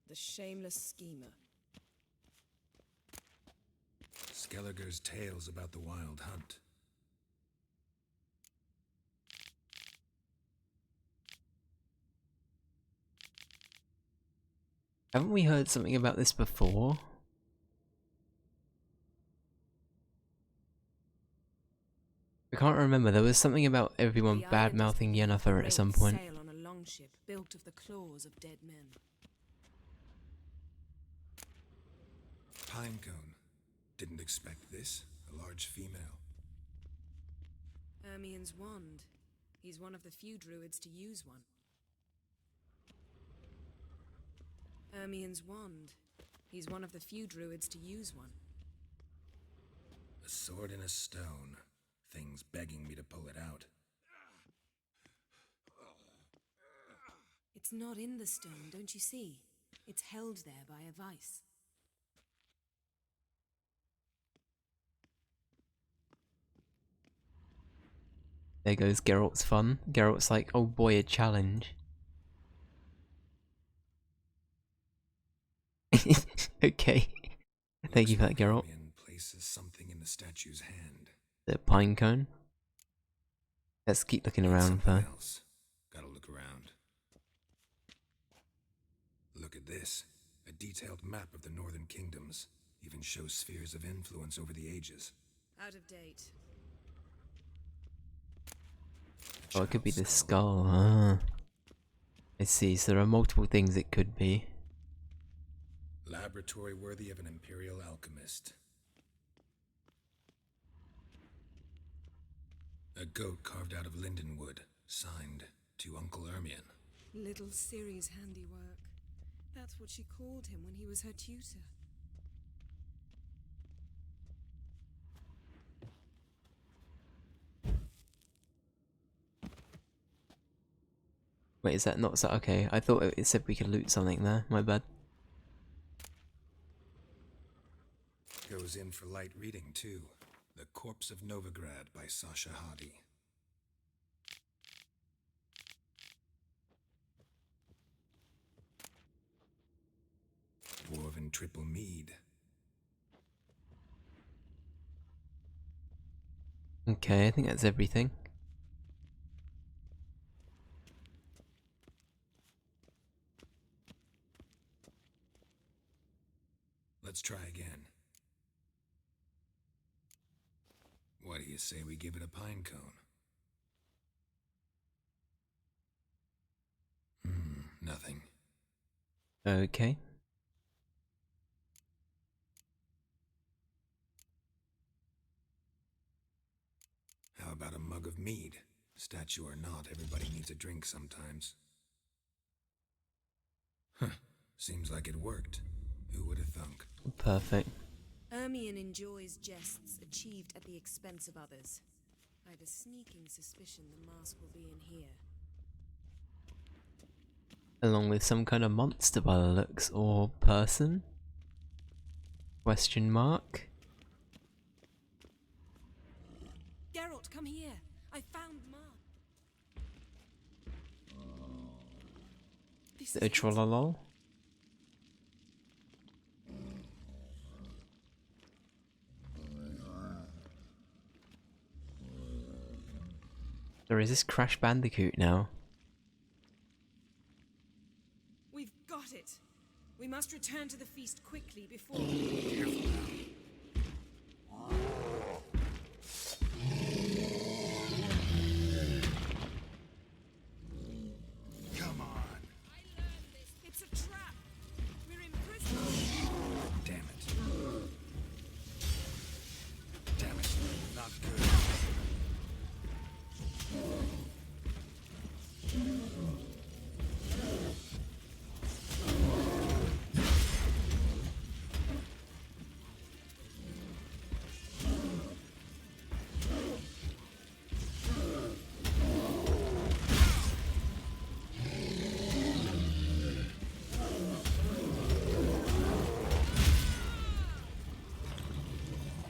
The shameless schemer. Skelliger's tales about the wild hunt. Haven't we heard something about this before? I can't remember. There was something about everyone bad-mouthing Yennefer at some point. Sail on a longship built of the claws of dead men. Pinecone. Didn't expect this. A large female. Ermien's wand. He's one of the few druids to use one. Ermien's wand. He's one of the few druids to use one. A sword in a stone. Thing's begging me to pull it out. It's not in the stone, don't you see? It's held there by a vice. There goes Geralt's fun. Geralt's like, oh boy, a challenge. Okay. Thank you for that, Geralt. Ermien places something in the statue's hand. The pine cone. Let's keep looking around Something for. else. Gotta look around. Look at this. A detailed map of the northern kingdoms. Even shows spheres of influence over the ages. Out of date. Oh, it could be the skull. Ah. I see. So there are multiple things it could be. Laboratory worthy of an imperial alchemist. A goat carved out of lindenwood, signed to Uncle Ermien. Little Ciri's handiwork. That's what she called him when he was her tutor. Wait, is that not so? Okay, I thought it said we could loot something there. My bad. Goes in for light reading, too. The Corpse of Novigrad by Sasha Hadi. Dwarven Triple Mead. Okay, I think that's everything. Let's try again. What do you say we give it a pine cone? Nothing. Okay. How about a mug of mead? Statue or not, everybody needs a drink sometimes. Huh. Seems like it worked. Who would have thunk? Perfect. Ermion enjoys jests achieved at the expense of others. I have a sneaking suspicion the mask will be in here. Along with some kind of monster by the looks, or person? Question mark? Geralt, come here. I found Mark. This is A trollolol? Or is this Crash Bandicoot now? We've got it. We must return to the feast quickly before... Come on! I learned this. It's a trap. We're in prison. Damn it. Damn it. Not good.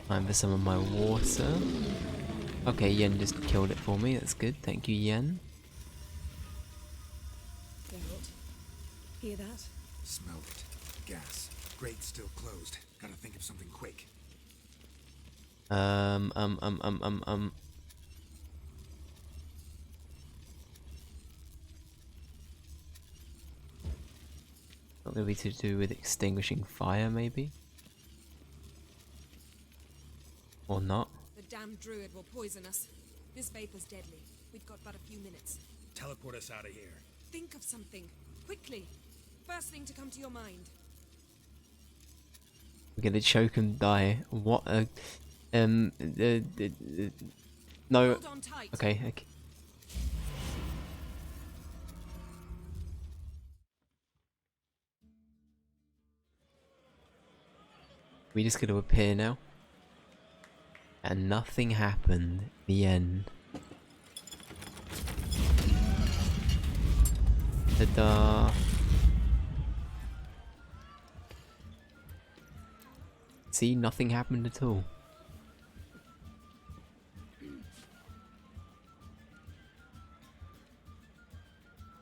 Time for some of my water. Okay, Yen just killed it for me, that's good, thank you Yen. Geralt, hear that? Smelled it. Gas. Grate's still closed. Gotta think of something quick. Not gonna be to do with extinguishing fire, maybe? Or not? The damned druid will poison us. This vapor's deadly. We've got but a few minutes. Teleport us out of here. Think of something. Quickly. First thing to come to your mind. We're gonna choke and die. What a... no... Hold on tight. Okay, okay. We just gonna appear now. And nothing happened. The end. Ta-da! See, nothing happened at all.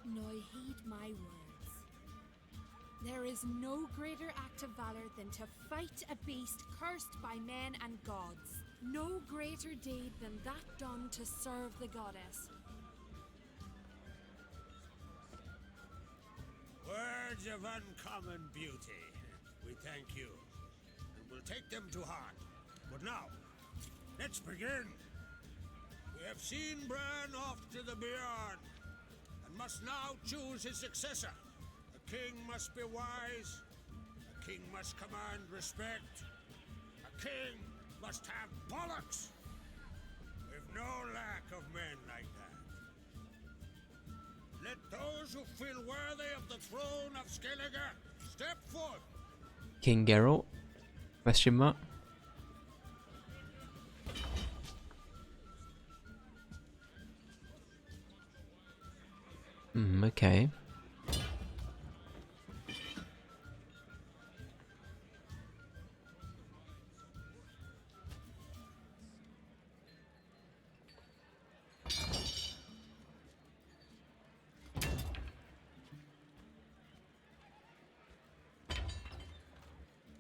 Now heed my words. There is no greater act of valor than to fight a beast cursed by men and gods. No greater deed than that done to serve the goddess. Words of uncommon beauty. We thank you, and we'll take them to heart. But now, let's begin. We have seen Bran off to the beyond, and must now choose his successor. A king must be wise. A king must command respect. A king must have bollocks. We've no lack of men like that. Let those who feel worthy of the throne of Skellige step forth. King Geralt? Question mark? Okay.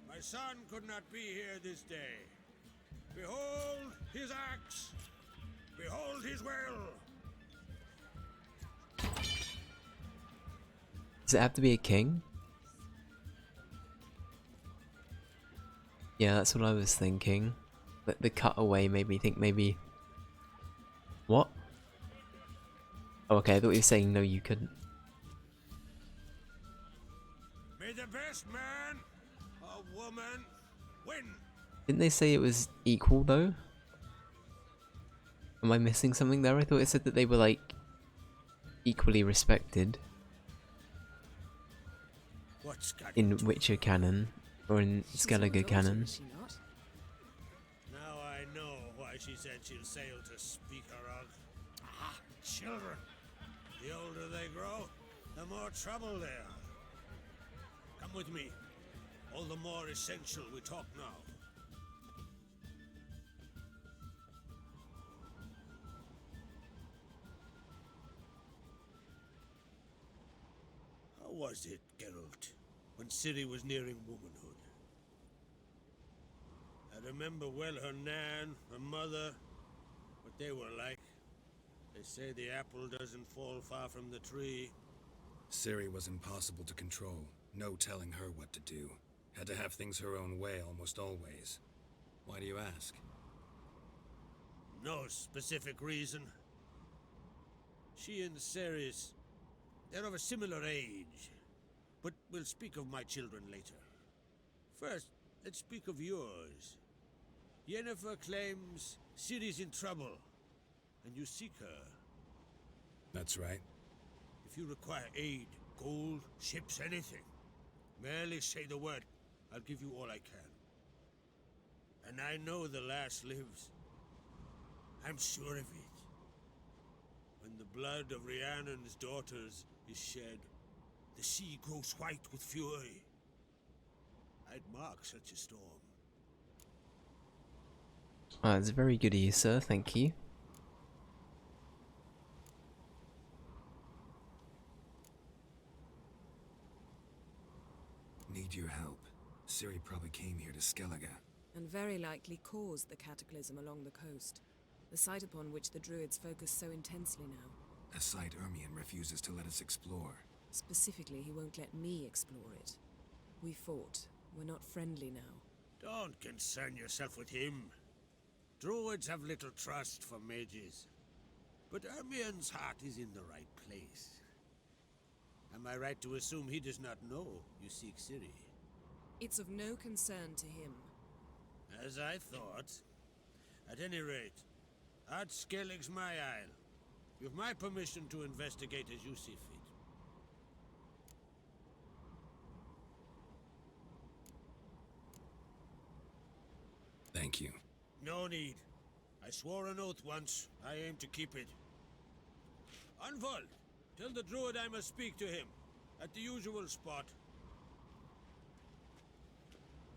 My son could not be here this day. Behold his axe! Behold his will! Does it have to be a king? Yeah, that's what I was thinking. But the cutaway made me think maybe... What? Oh, okay, I thought you were saying no, you couldn't. May the best man or woman win! Didn't they say it was equal, though? Am I missing something there? I thought it said that they were, like, equally respected. In Witcher canon, or in Skellige canon. Now I know why she said she'll sail to speak her of. Ah, children. The older they grow, the more trouble they are. Come with me. All the more essential we talk now. How was it, Geralt, when Ciri was nearing womanhood? I remember well her nan, her mother, what they were like. They say the apple doesn't fall far from the tree. Ciri was impossible to control. No telling her what to do. Had to have things her own way almost always. Why do you ask? No specific reason. She and Ceres, they're of a similar age. But we'll speak of my children later. First, let's speak of yours. Yennefer claims Ciri's in trouble, and you seek her. That's right. If you require aid, gold, ships, anything, merely say the word. I'll give you all I can. And I know the lass lives. I'm sure of it. When the blood of Rhiannon's daughters is shed, the sea grows white with fury. I'd mark such a storm. It's very good of you, sir. Thank you. Need your help. Ciri probably came here to Skellige. And very likely caused the cataclysm along the coast. The site upon which the druids focus so intensely now. A site Ermion refuses to let us explore. Specifically, he won't let me explore it. We fought. We're not friendly now. Don't concern yourself with him. Druids have little trust for mages. But Ermion's heart is in the right place. Am I right to assume he does not know you seek Ciri? It's of no concern to him. As I thought. At any rate, Ard Skellig's my isle. You've my permission to investigate as you see fit. Thank you. No need. I swore an oath once. I aim to keep it. Unfold! Tell the druid I must speak to him. At the usual spot.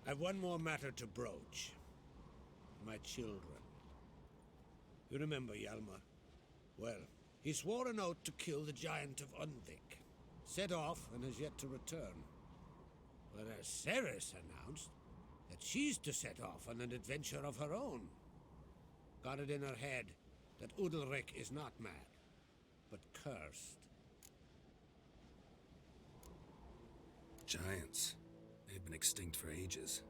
I've one more matter to broach. My children. You remember Hjalmar? Well, he swore an oath to kill the giant of Undvik. Set off and has yet to return. Whereas Ceres announced that she's to set off on an adventure of her own. Got it in her head that Udalric is not mad, but cursed. Giants. They've been extinct for ages.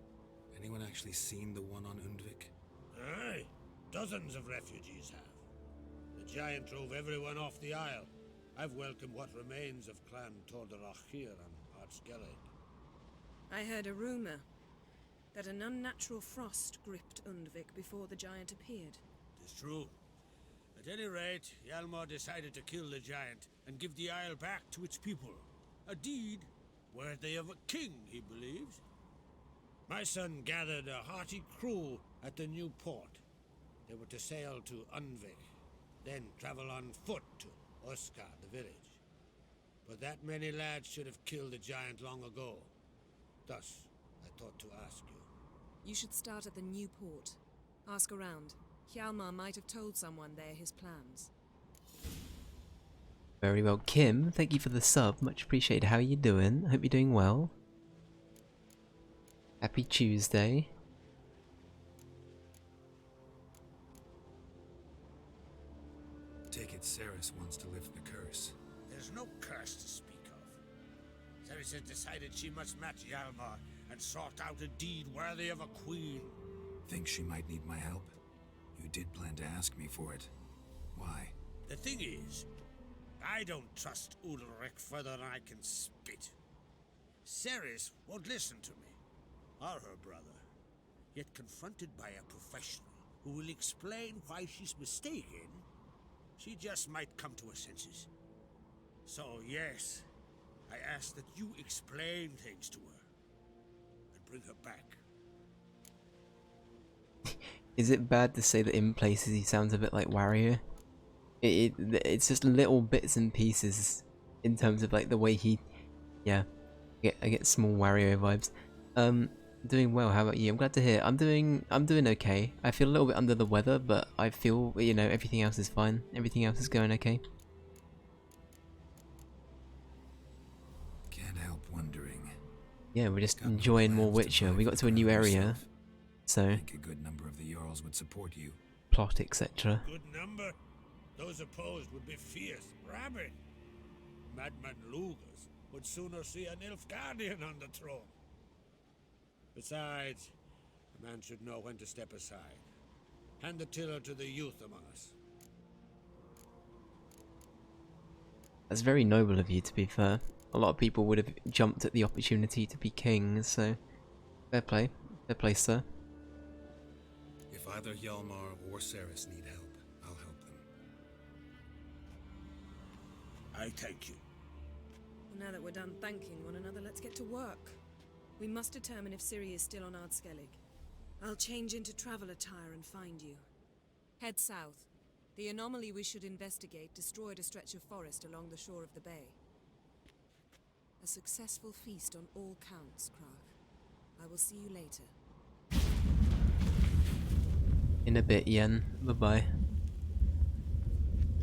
Anyone actually seen the one on Undvik? Aye, dozens of refugees have. The giant drove everyone off the isle. I've welcomed what remains of Clan Tordarachir and Ard Skellig. I heard a rumor that an unnatural frost gripped Undvik before the giant appeared. It's true. At any rate, Hjalmar decided to kill the giant and give the isle back to its people. A deed worthy of a king, he believes. My son gathered a hearty crew at the new port. They were to sail to Undvik, then travel on foot to Oskar, the village. but that many lads should have killed the giant long ago. Thus, I thought to ask you. You should start at the new port. Ask around. Hjalmar might have told someone there his plans. Very well. Kim, thank you for the sub. Much appreciated. How are you doing? Hope you're doing well. Happy Tuesday. Take it Ceres wants to lift the curse. There's no curse to speak of. Ceres has decided she must match Hjalmar and sort out a deed worthy of a queen. Think she might need my help? You did plan to ask me for it. Why? The thing is, I don't trust Ulrich further than I can spit. Ceres won't listen to me, or her brother. Yet confronted by a professional who will explain why she's mistaken, she just might come to her senses. So yes, I ask that you explain things to her and bring her back. Is it bad to say that in places he sounds a bit like Wario? It's just little bits and pieces in terms of like the way he, yeah, I get small Wario vibes. Doing well. How about you? I'm glad to hear. I'm doing okay. I feel a little bit under the weather, but I feel, you know, everything else is fine. Everything else is going okay. Can't help wondering. Yeah, we're just enjoying more Witcher. We got to a new area, so I think a good number of the Jarls would support you. plot, etc. Good number? Those opposed would be fierce, rabid. Madman Lugas would sooner see an Nilfgaardian on the throne. Besides, a man should know when to step aside. Hand the tiller to the youth among us. That's very noble of you, to be fair. A lot of people would have jumped at the opportunity to be king, so fair play, sir. If either Hjalmar or Ceres need help, I'll help them. I thank you. Well, now that we're done thanking one another, let's get to work. We must determine if Ciri is still on Ardskellig. I'll change into travel attire and find you. Head south. The anomaly we should investigate destroyed a stretch of forest along the shore of the bay. A successful feast on all counts, Krach. I will see you later. In a bit, Yen. Bye-bye.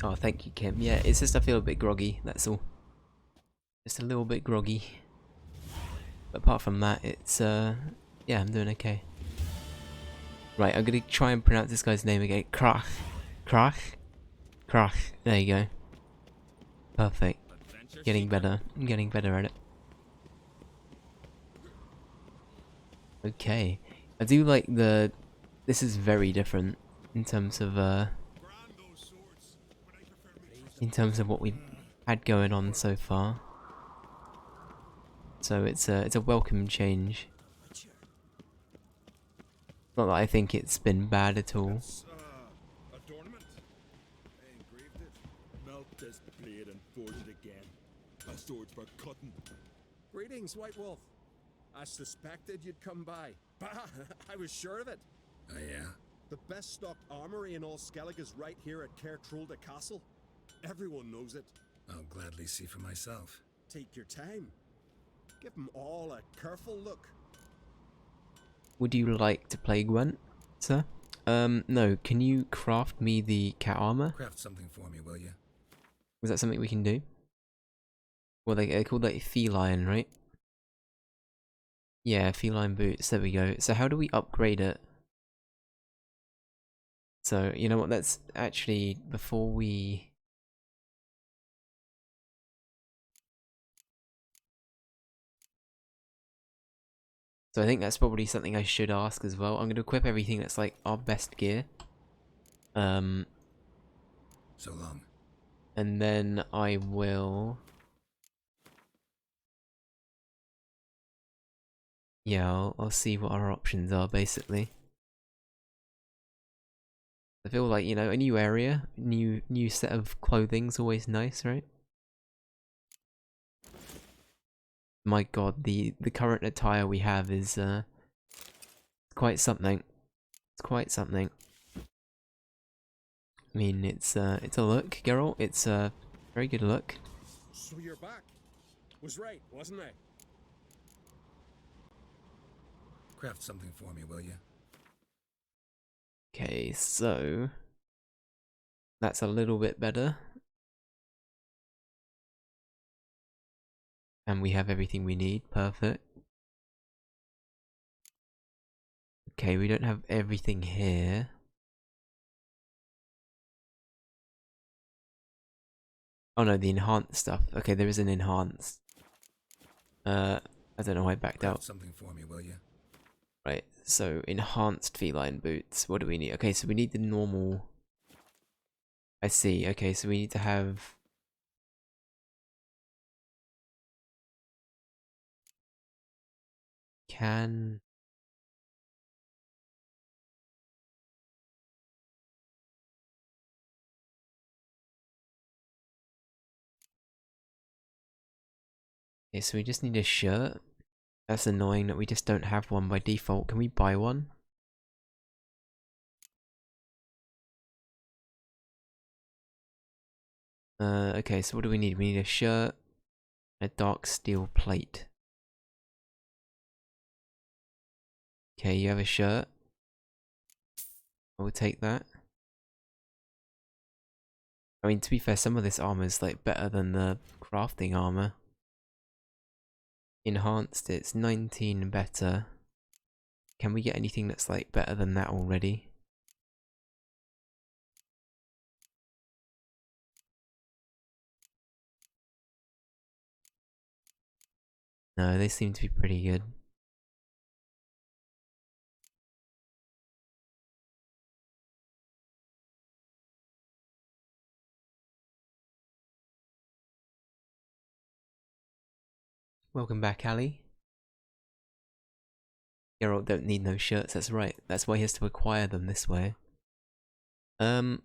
Oh, thank you, Kim. Yeah, it's just I feel a bit groggy, that's all. Just a little bit groggy. But apart from that, it's, yeah, I'm doing okay. Right, I'm gonna try and pronounce this guy's name again. Krach. Krach? Krach. There you go. Perfect. Getting better. I'm getting better at it. Okay. I do like the... This is very different in terms of, in terms of what we've had going on so far. So it's a welcome change. Not that I think it's been bad at all. Adornment. I engraved it. Melt this blade and forge it again. A sword for cutting. Greetings, White Wolf. I suspected you'd come by. Bah, I was sure of it. Oh yeah? The best stocked armory in all Skellig is right here at Caer Trolde Castle. Everyone knows it. I'll gladly see for myself. Take your time. Give them all a careful look. Would you like to play Gwent, sir? No. Can you craft me the cat armor? Craft something for me, will you? Was that something we can do? Well, they're called like feline, right? Yeah, feline boots. There we go. So how do we upgrade it? So, you know what, that's actually, before we... So I think that's probably something I should ask as well. I'm going to equip everything that's like our best gear. So long. And then I will... Yeah, I'll see what our options are, basically. I feel like, you know, a new area, new set of clothing's always nice, right? My god, the current attire we have is quite something. It's quite something. I mean, it's a look, Geralt. It's a very good look. So you're back. Was right, wasn't I? Craft something for me, will you? Okay, so that's a little bit better. And we have everything we need, perfect. Okay, we don't have everything here. Oh no, the enhanced stuff. Okay, there is an enhanced. I don't know why I backed Craft out. something for me, will you? Right, so enhanced feline boots. What do we need? Okay, so we need the normal. I see. Okay, so we need to have. Can. Okay, so we just need a shirt. That's annoying that we just don't have one by default. Can we buy one? Okay, so what do we need? We need a shirt, a dark steel plate. Okay, you have a shirt. I will take that. I mean, to be fair, some of this armor is like better than the crafting armor. Enhanced, it's 19 better. Can we get anything that's like better than that already? No, they seem to be pretty good. Welcome back, Ali. Geralt don't need no shirts, that's right. That's why he has to acquire them this way. So,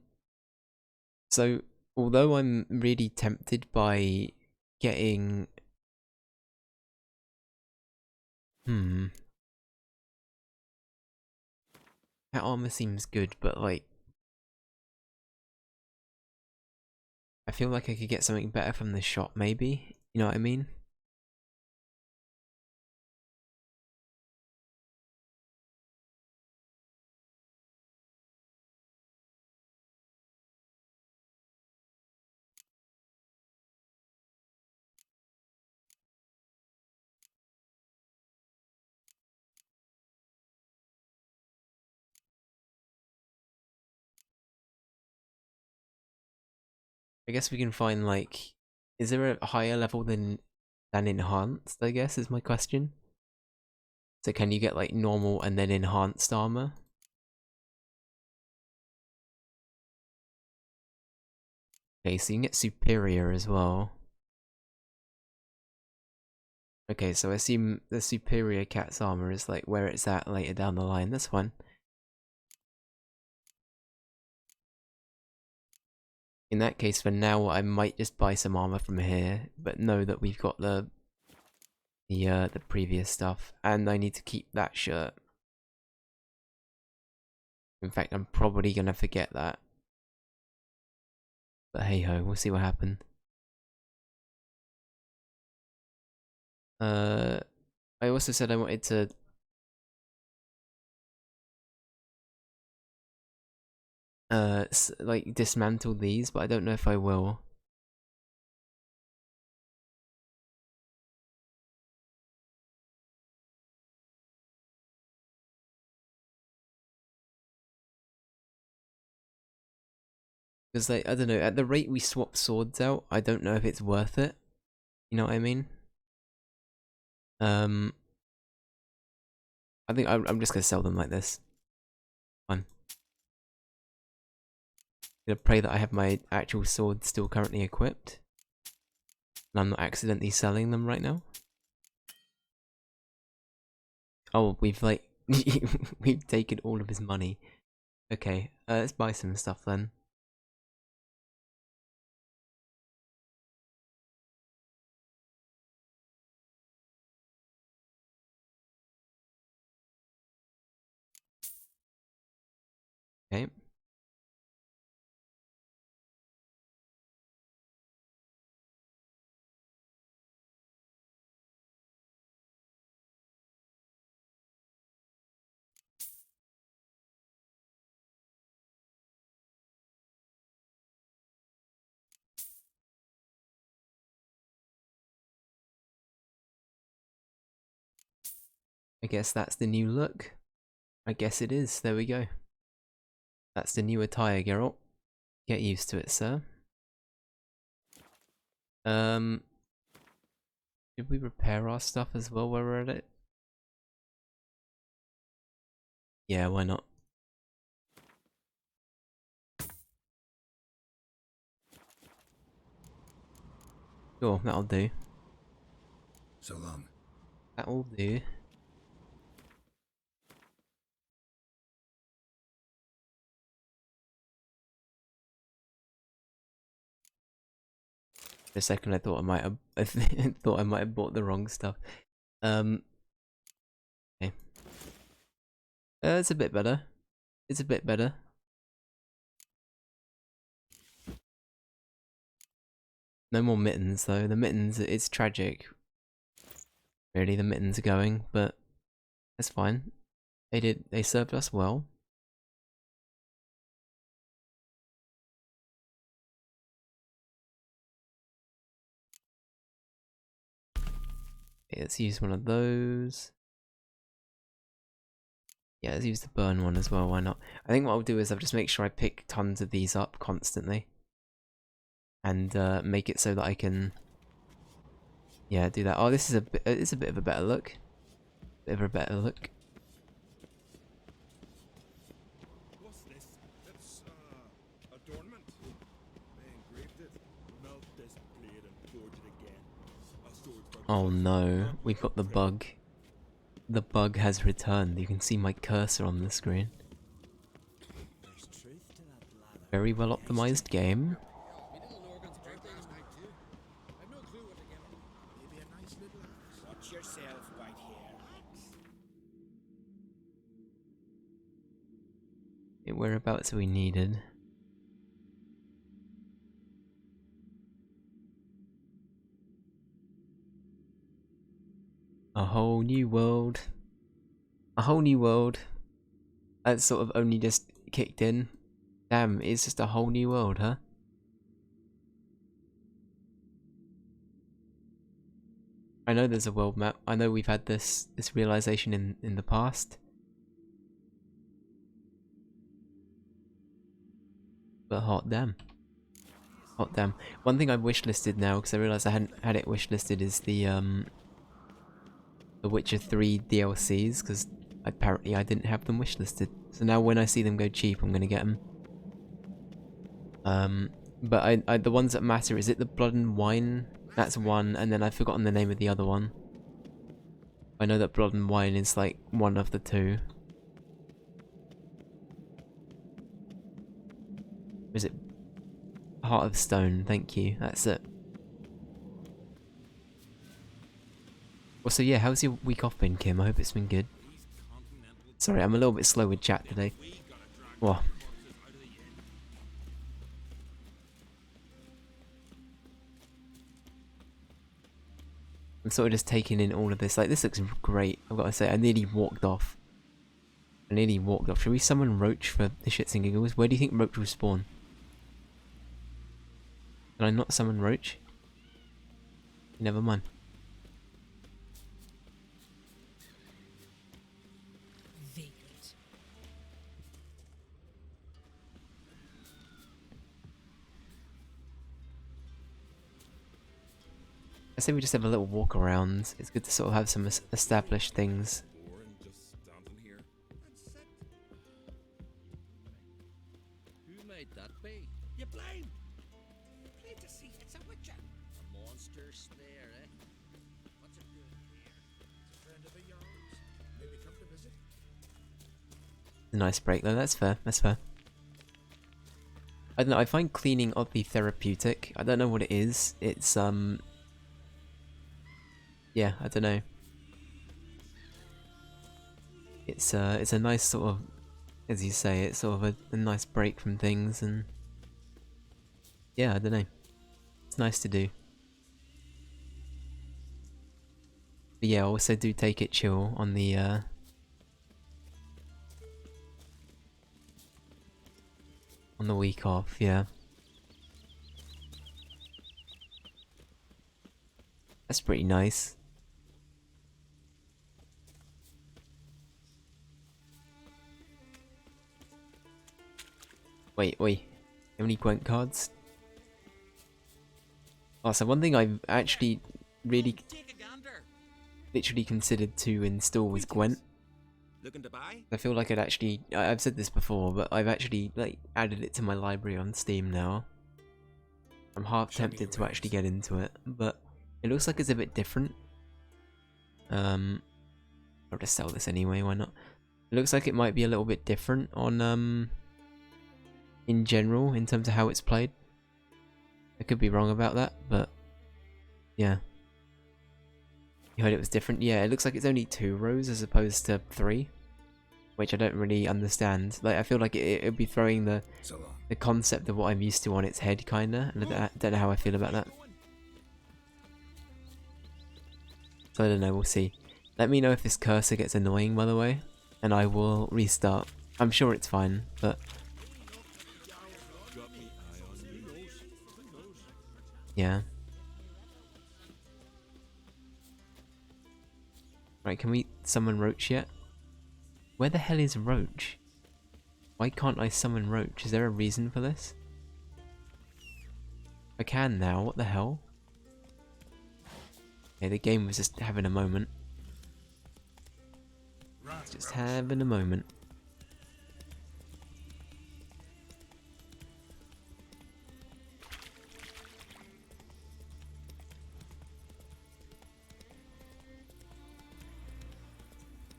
although I'm really tempted by getting... That armor seems good, but like... I feel like I could get something better from the shop, maybe? You know what I mean? I guess we can find like... Is there a higher level than enhanced, I guess, is my question? So can you get like normal and then enhanced armor? Okay, so you can get superior as well. Okay, so I assume the superior cat's armor is like where it's at later down the line. That's fine. In that case, for now, I might just buy some armor from here, but know that we've got the previous stuff, and I need to keep that shirt. In fact, I'm probably gonna forget that. But hey ho, we'll see what happens. I also said I wanted to like dismantle these, but I don't know if I will. Because like, I don't know, at the rate we swap swords out, I don't know if it's worth it. You know what I mean? I think I'm just gonna sell them like this. Fine. Gonna pray that I have my actual sword still currently equipped. And I'm not accidentally selling them right now. Oh, we've like... we've taken all of his money. Okay, let's buy some stuff then. Okay. I guess that's the new look. I guess it is. There we go. That's the new attire, Geralt. Get used to it, sir. Did we repair our stuff as well while we're at it? Yeah, why not? Sure, that'll do. So long. That'll do. For a second, I thought I might have. I thought I might have bought the wrong stuff. Okay. It's a bit better. It's a bit better. No more mittens though. The mittens, it's tragic. Really, the mittens are going, but that's fine. They served us well. Okay, let's use one of those. Yeah, let's use the burn one as well, why not? I think what I'll do is I'll just make sure I pick tons of these up constantly. And make it so that I can... Yeah, do that. Oh, this is it's a bit of a better look. Bit of a better look. What's this? It's, adornment. They engraved it. Melt this blade and forge it again. A sword for Oh no, we've got the bug. The bug has returned. You can see my cursor on the screen. There's truth to that blather. Very well optimized game. Watch yourself right here. Whereabouts are we needed? A whole new world. A whole new world. That's sort of only just kicked in. Damn, it's just a whole new world, huh? I know there's a world map. I know we've had this realization in the past. But hot damn. Hot damn. One thing I've wishlisted now, because I realised I hadn't had it wishlisted, is the Witcher 3 DLCs, because apparently I didn't have them wishlisted. So now when I see them go cheap, I'm gonna get them. But the ones that matter, is it the Blood and Wine? That's one, and then I've forgotten the name of the other one. I know that Blood and Wine is like one of the two. Is it Heart of Stone? Thank you, that's it. Well, so yeah, how's your week off been, Kim? I hope it's been good. Sorry, I'm a little bit slow with chat today. What? I'm sort of just taking in all of this. Like, this looks great, I've got to say. I nearly walked off. Should we summon Roach for the shits and giggles? Where do you think Roach will spawn? Can I not summon Roach? Never mind. Vagrant. I say we just have a little walk around. It's good to sort of have some established things. Who might that be? You blind! Plain to see, it's a witcher. A monster slayer, eh? What's it doing here? It's a friend of the Jarl's. Maybe come to visit. A nice break though, that's fair, that's fair. I don't know, I find cleaning oddly therapeutic. I don't know what it is. It's yeah, I don't know. It's a nice sort of, as you say, it's sort of a nice break from things, and yeah, I don't know. It's nice to do. But yeah, also do take it chill on the week off, yeah. That's pretty nice. Wait. How many Gwent cards? Oh, so one thing I've actually really literally considered to install was Gwent. Looking to buy? I feel like I've said this before, but I've actually like added it to my library on Steam now. I'm half tempted to actually get into it, but it looks like it's a bit different. I'll just sell this anyway, why not? It looks like it might be a little bit different on in general in terms of how it's played. I could be wrong about that, but yeah. You heard it was different? Yeah, it looks like it's only 2 rows as opposed to 3, which I don't really understand. Like, I feel like it'd be throwing the concept of what I'm used to on its head, kinda. And I don't know how I feel about that. So I don't know, we'll see. Let me know if this cursor gets annoying, by the way, and I will restart. I'm sure it's fine, but yeah. Right, can we summon Roach yet? Where the hell is Roach? Why can't I summon Roach? Is there a reason for this? I can now, what the hell? Okay, the game was just having a moment. It's just having a moment.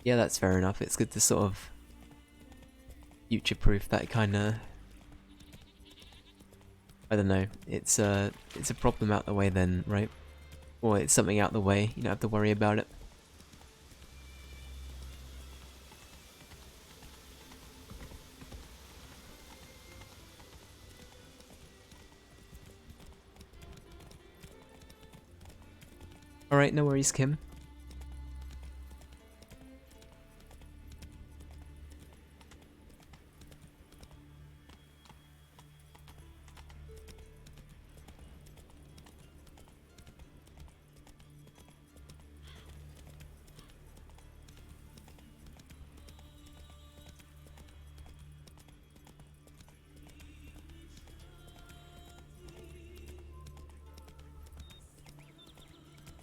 Yeah, that's fair enough. It's good to sort of future-proof that kind of... I don't know. It's a problem out the way then, right? Or it's something out the way. You don't have to worry about it. Alright, no worries, Kim.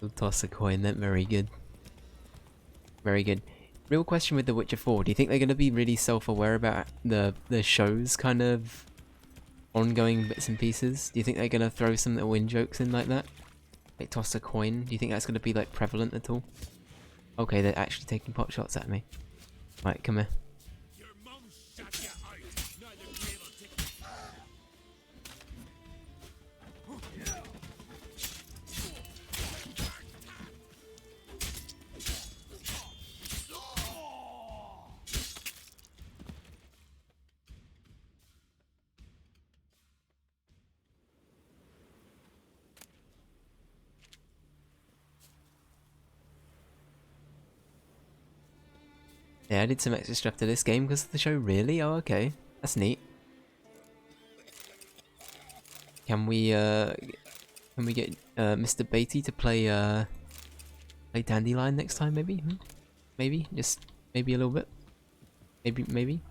We'll toss a coin then, very good. Very good. Real question with The Witcher 4, do you think they're going to be really self-aware about the show's kind of ongoing bits and pieces? Do you think they're going to throw some little in-jokes in like that? Like toss a coin? Do you think that's going to be like prevalent at all? Okay, they're actually taking pot shots at me. Right, come here. Yeah, I did some extra stuff to this game because of the show, really? Oh, okay. That's neat. Can we get Mr. Beatty to play Dandelion next time, maybe? Maybe? Just maybe a little bit? Maybe?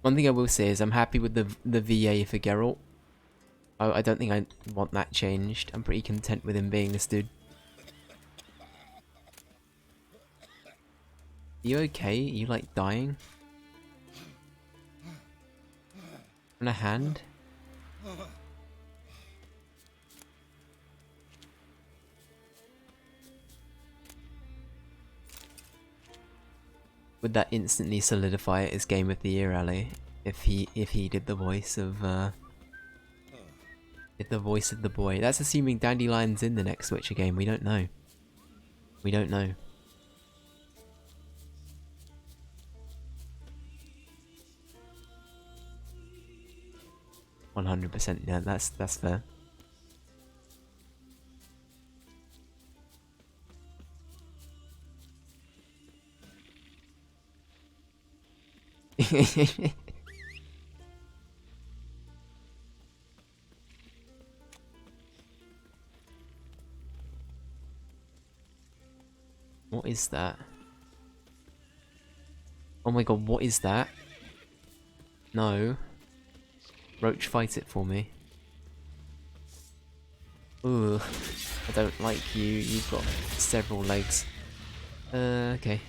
One thing I will say is I'm happy with the VA for Geralt. I don't think I want that changed. I'm pretty content with him being this dude. You okay? You like dying? On a hand? Would that instantly solidify it as Game of the Year, Ali? If he did the voice of did the voice of the boy. That's assuming Dandelion's in the next Witcher game. We don't know. We don't know. 100%, yeah, that's fair. What is that? Oh my god, what is that? No. Roach, fight it for me. Ugh. I don't like you. You've got several legs. Okay.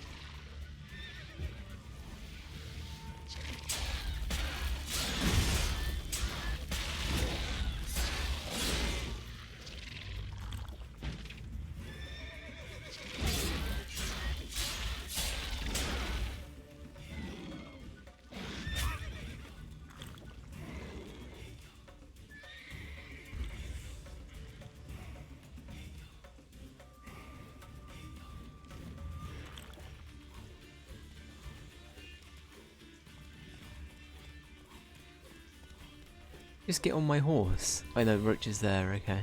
Just get on my horse. I know Roach is there, okay.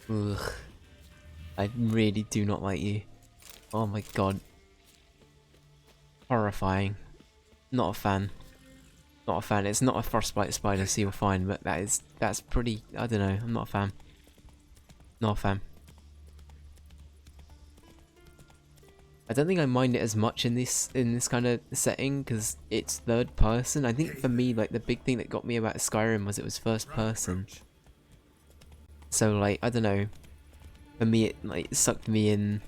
Ugh. I really do not like you. Oh my god. Horrifying. Not a fan. Not a fan. It's not a frostbite spider, so you're fine, but that's pretty, I don't know, I'm not a fan. Not a fan. I don't think I mind it as much in this kind of setting, because it's third person. I think for me, like, the big thing that got me about Skyrim was it was first person. So, like, I don't know. For me, it, like, sucked me in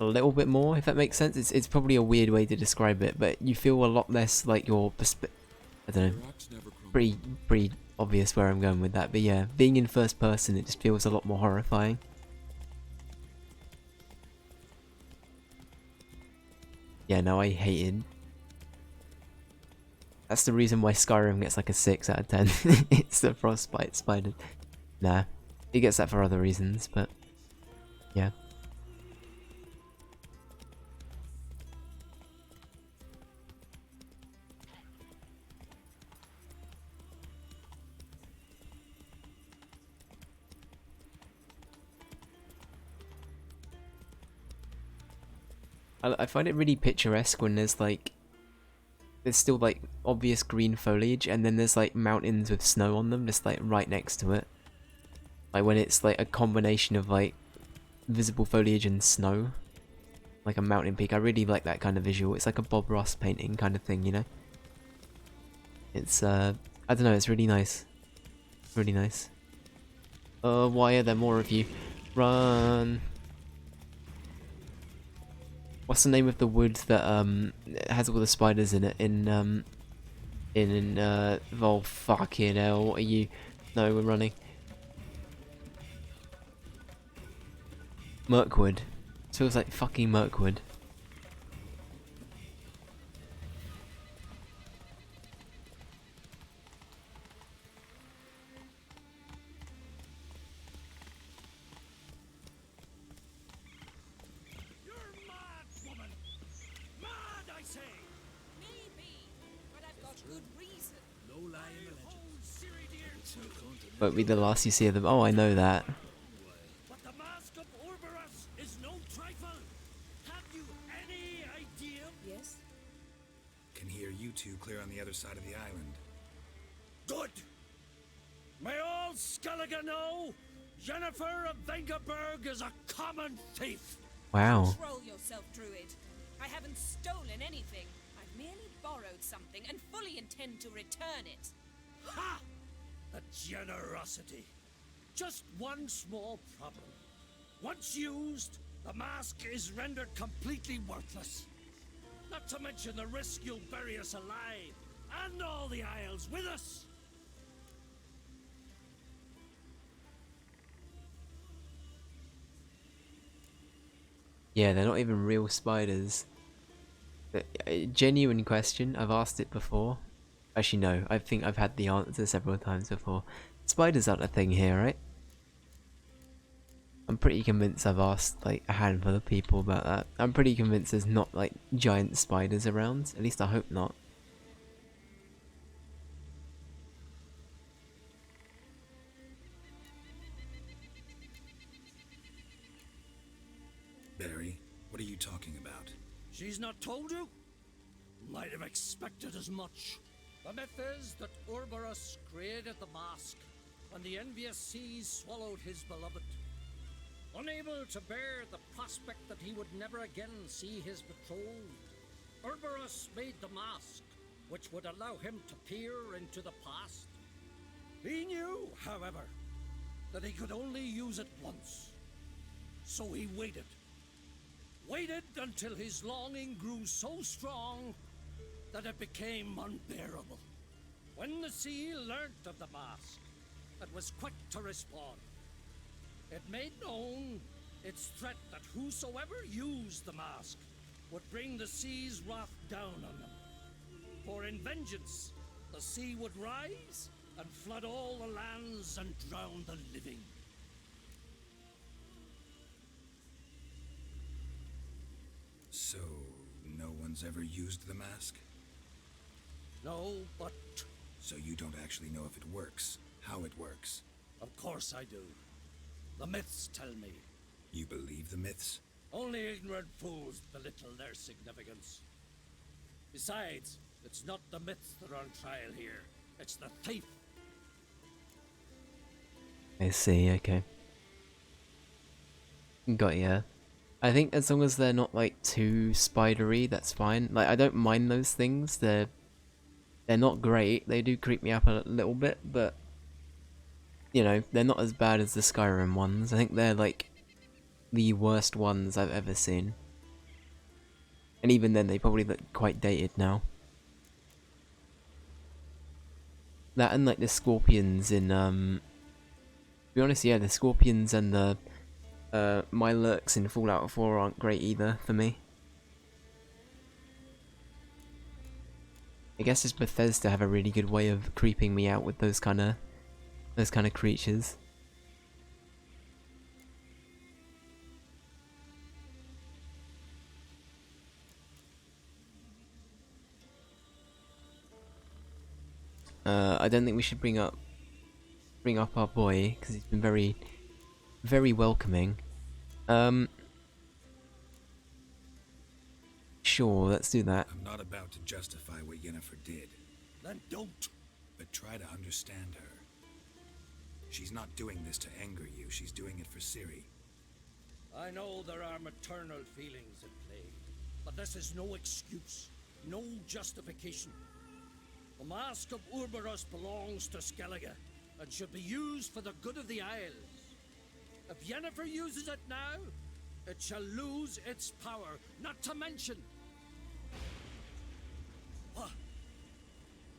a little bit more, if that makes sense. It's probably a weird way to describe it, but you feel a lot less like your I don't know. Pretty obvious where I'm going with that, but yeah, being in first person, it just feels a lot more horrifying. Yeah, no, I hated. That's the reason why Skyrim gets like a 6 out of 10. It's the frostbite spider. Nah, it gets that for other reasons, but yeah. I find it really picturesque when there's still like obvious green foliage and then there's like mountains with snow on them just like right next to it. Like when it's like a combination of like visible foliage and snow. Like a mountain peak. I really like that kind of visual. It's like a Bob Ross painting kind of thing, you know? It's I don't know, it's really nice. Really nice. Why are there more of you? Run! What's the name of the wood that has all the spiders in it in oh fucking hell, what are you? No, we're running. Mirkwood. It feels like fucking Mirkwood. Won't be the last you see of them. Oh, I know that. But the mask of Orberus is no trifle. Have you any idea? Yes? Can hear you two clear on the other side of the island. Good. May all Skellige know Yennefer of Vengerberg is a common thief. Wow. Control yourself, Druid. I haven't stolen anything. I've merely borrowed something and fully intend to return it. Ha! A generosity. Just one small problem. Once used, the mask is rendered completely worthless. Not to mention the risk you'll bury us alive, and all the Isles with us. Yeah, they're not even real spiders. Genuine question, I've asked it before. Actually no, I think I've had the answer several times before. Spiders aren't a thing here, right? I'm pretty convinced I've asked like a handful of people about that. I'm pretty convinced there's not like giant spiders around, at least I hope not. Barry, what are you talking about? She's not told you? Might have expected as much. The myth is that Ouroboros created the mask when the envious seas swallowed his beloved. Unable to bear the prospect that he would never again see his betrothed, Ouroboros made the mask, which would allow him to peer into the past. He knew, however, that he could only use it once. So he waited. Waited until his longing grew so strong that it became unbearable. When the sea learnt of the mask, it was quick to respond. It made known its threat that whosoever used the mask would bring the sea's wrath down on them. For in vengeance, the sea would rise and flood all the lands and drown the living. So, no one's ever used the mask? No, but... So you don't actually know if it works, how it works? Of course I do. The myths tell me. You believe the myths? Only ignorant fools belittle their significance. Besides, it's not the myths that are on trial here. It's the thief. I see, okay. Got ya. I think as long as they're not like too spidery, that's fine. Like I don't mind those things. They're not great. They do creep me up a little bit, but you know, they're not as bad as the Skyrim ones. I think they're like the worst ones I've ever seen. And even then they probably look quite dated now. That and like the scorpions in to be honest, yeah, the scorpions and the my lurks in Fallout 4 aren't great either for me. I guess it's Bethesda have a really good way of creeping me out with those kind of creatures. I don't think we should bring up our boy because he's been very, very welcoming. Sure, let's do that. I'm not about to justify what Yennefer did. Then don't. But try to understand her. She's not doing this to anger you, she's doing it for Ciri. I know there are maternal feelings at play, but this is no excuse, no justification. The Mask of Ouroboros belongs to Skellige, and should be used for the good of the Isles. If Yennefer uses it now, it shall lose its power, not to mention...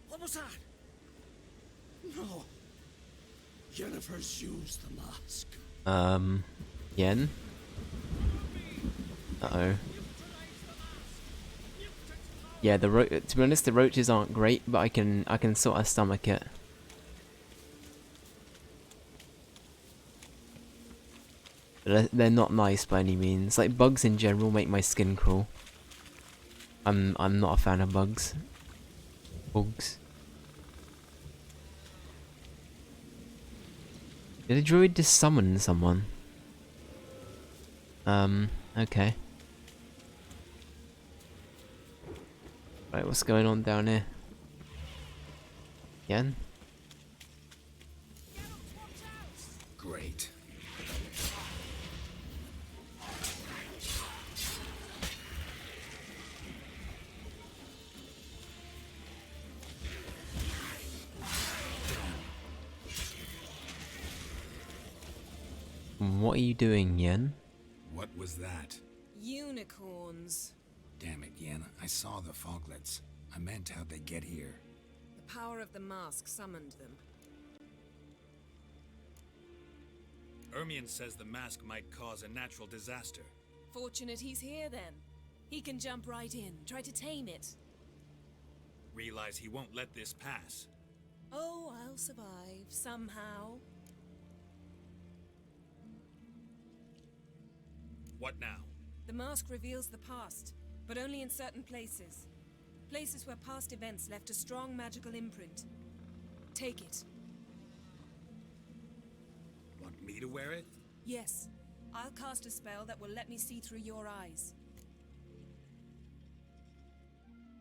What was that? No. Yennefer's used the mask. Yen? Uh-oh. Yeah, to be honest, the roaches aren't great, but I can sort of stomach it. But they're not nice by any means. Like bugs in general make my skin crawl. I'm not a fan of bugs. Bugs. Did a druid just summon someone? Okay. Right, what's going on down here? Again? Great. What are you doing, Yen? What was that? Unicorns. Damn it, Yen. I saw the foglets. I meant how'd they get here? The power of the mask summoned them. Ermion says the mask might cause a natural disaster. Fortunate he's here then. He can jump right in, try to tame it. Realize he won't let this pass. Oh, I'll survive, somehow. What now? The mask reveals the past, but only in certain places. Places where past events left a strong magical imprint. Take it. Want me to wear it? Yes. I'll cast a spell that will let me see through your eyes.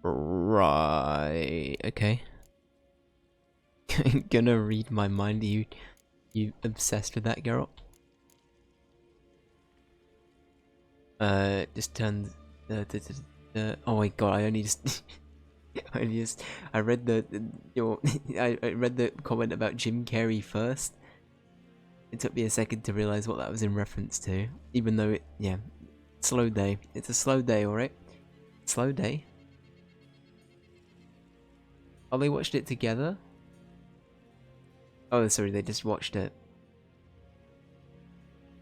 Right. Okay. Gonna read my mind. You obsessed with that, Geralt? Just turn. Oh my god! I only just. I read I read the comment about Jim Carrey first. It took me a second to realize what that was in reference to, even though yeah, slow day. It's a slow day, alright? Slow day. Oh, they watched it together? Oh, sorry, they just watched it.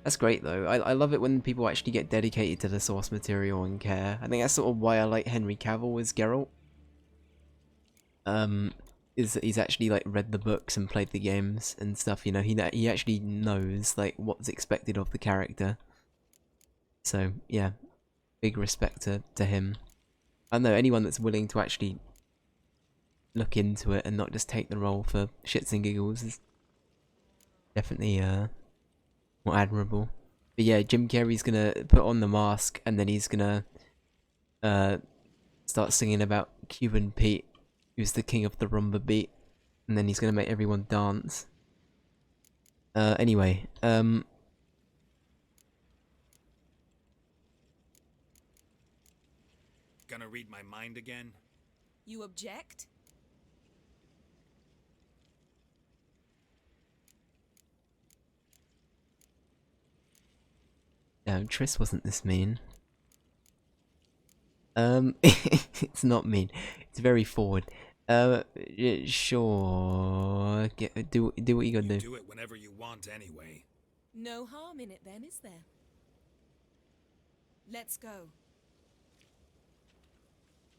That's great though. I love it when people actually get dedicated to the source material and care. I think that's sort of why I like Henry Cavill as Geralt. Is that he's actually like read the books and played the games and stuff. You know, he actually knows like what's expected of the character. So yeah, big respect to him. I don't know, anyone that's willing to actually look into it and not just take the role for shits and giggles is definitely more admirable. But yeah, Jim Carrey's gonna put on the mask and then he's gonna start singing about Cuban Pete, who's the king of the rumba beat, and then he's gonna make everyone dance. Anyway, Gonna read my mind again? You object? no, Triss wasn't this mean. It's not mean. It's very forward. Yeah, sure. Do what you gotta do. Do it whenever you want anyway. No harm in it then, is there? Let's go.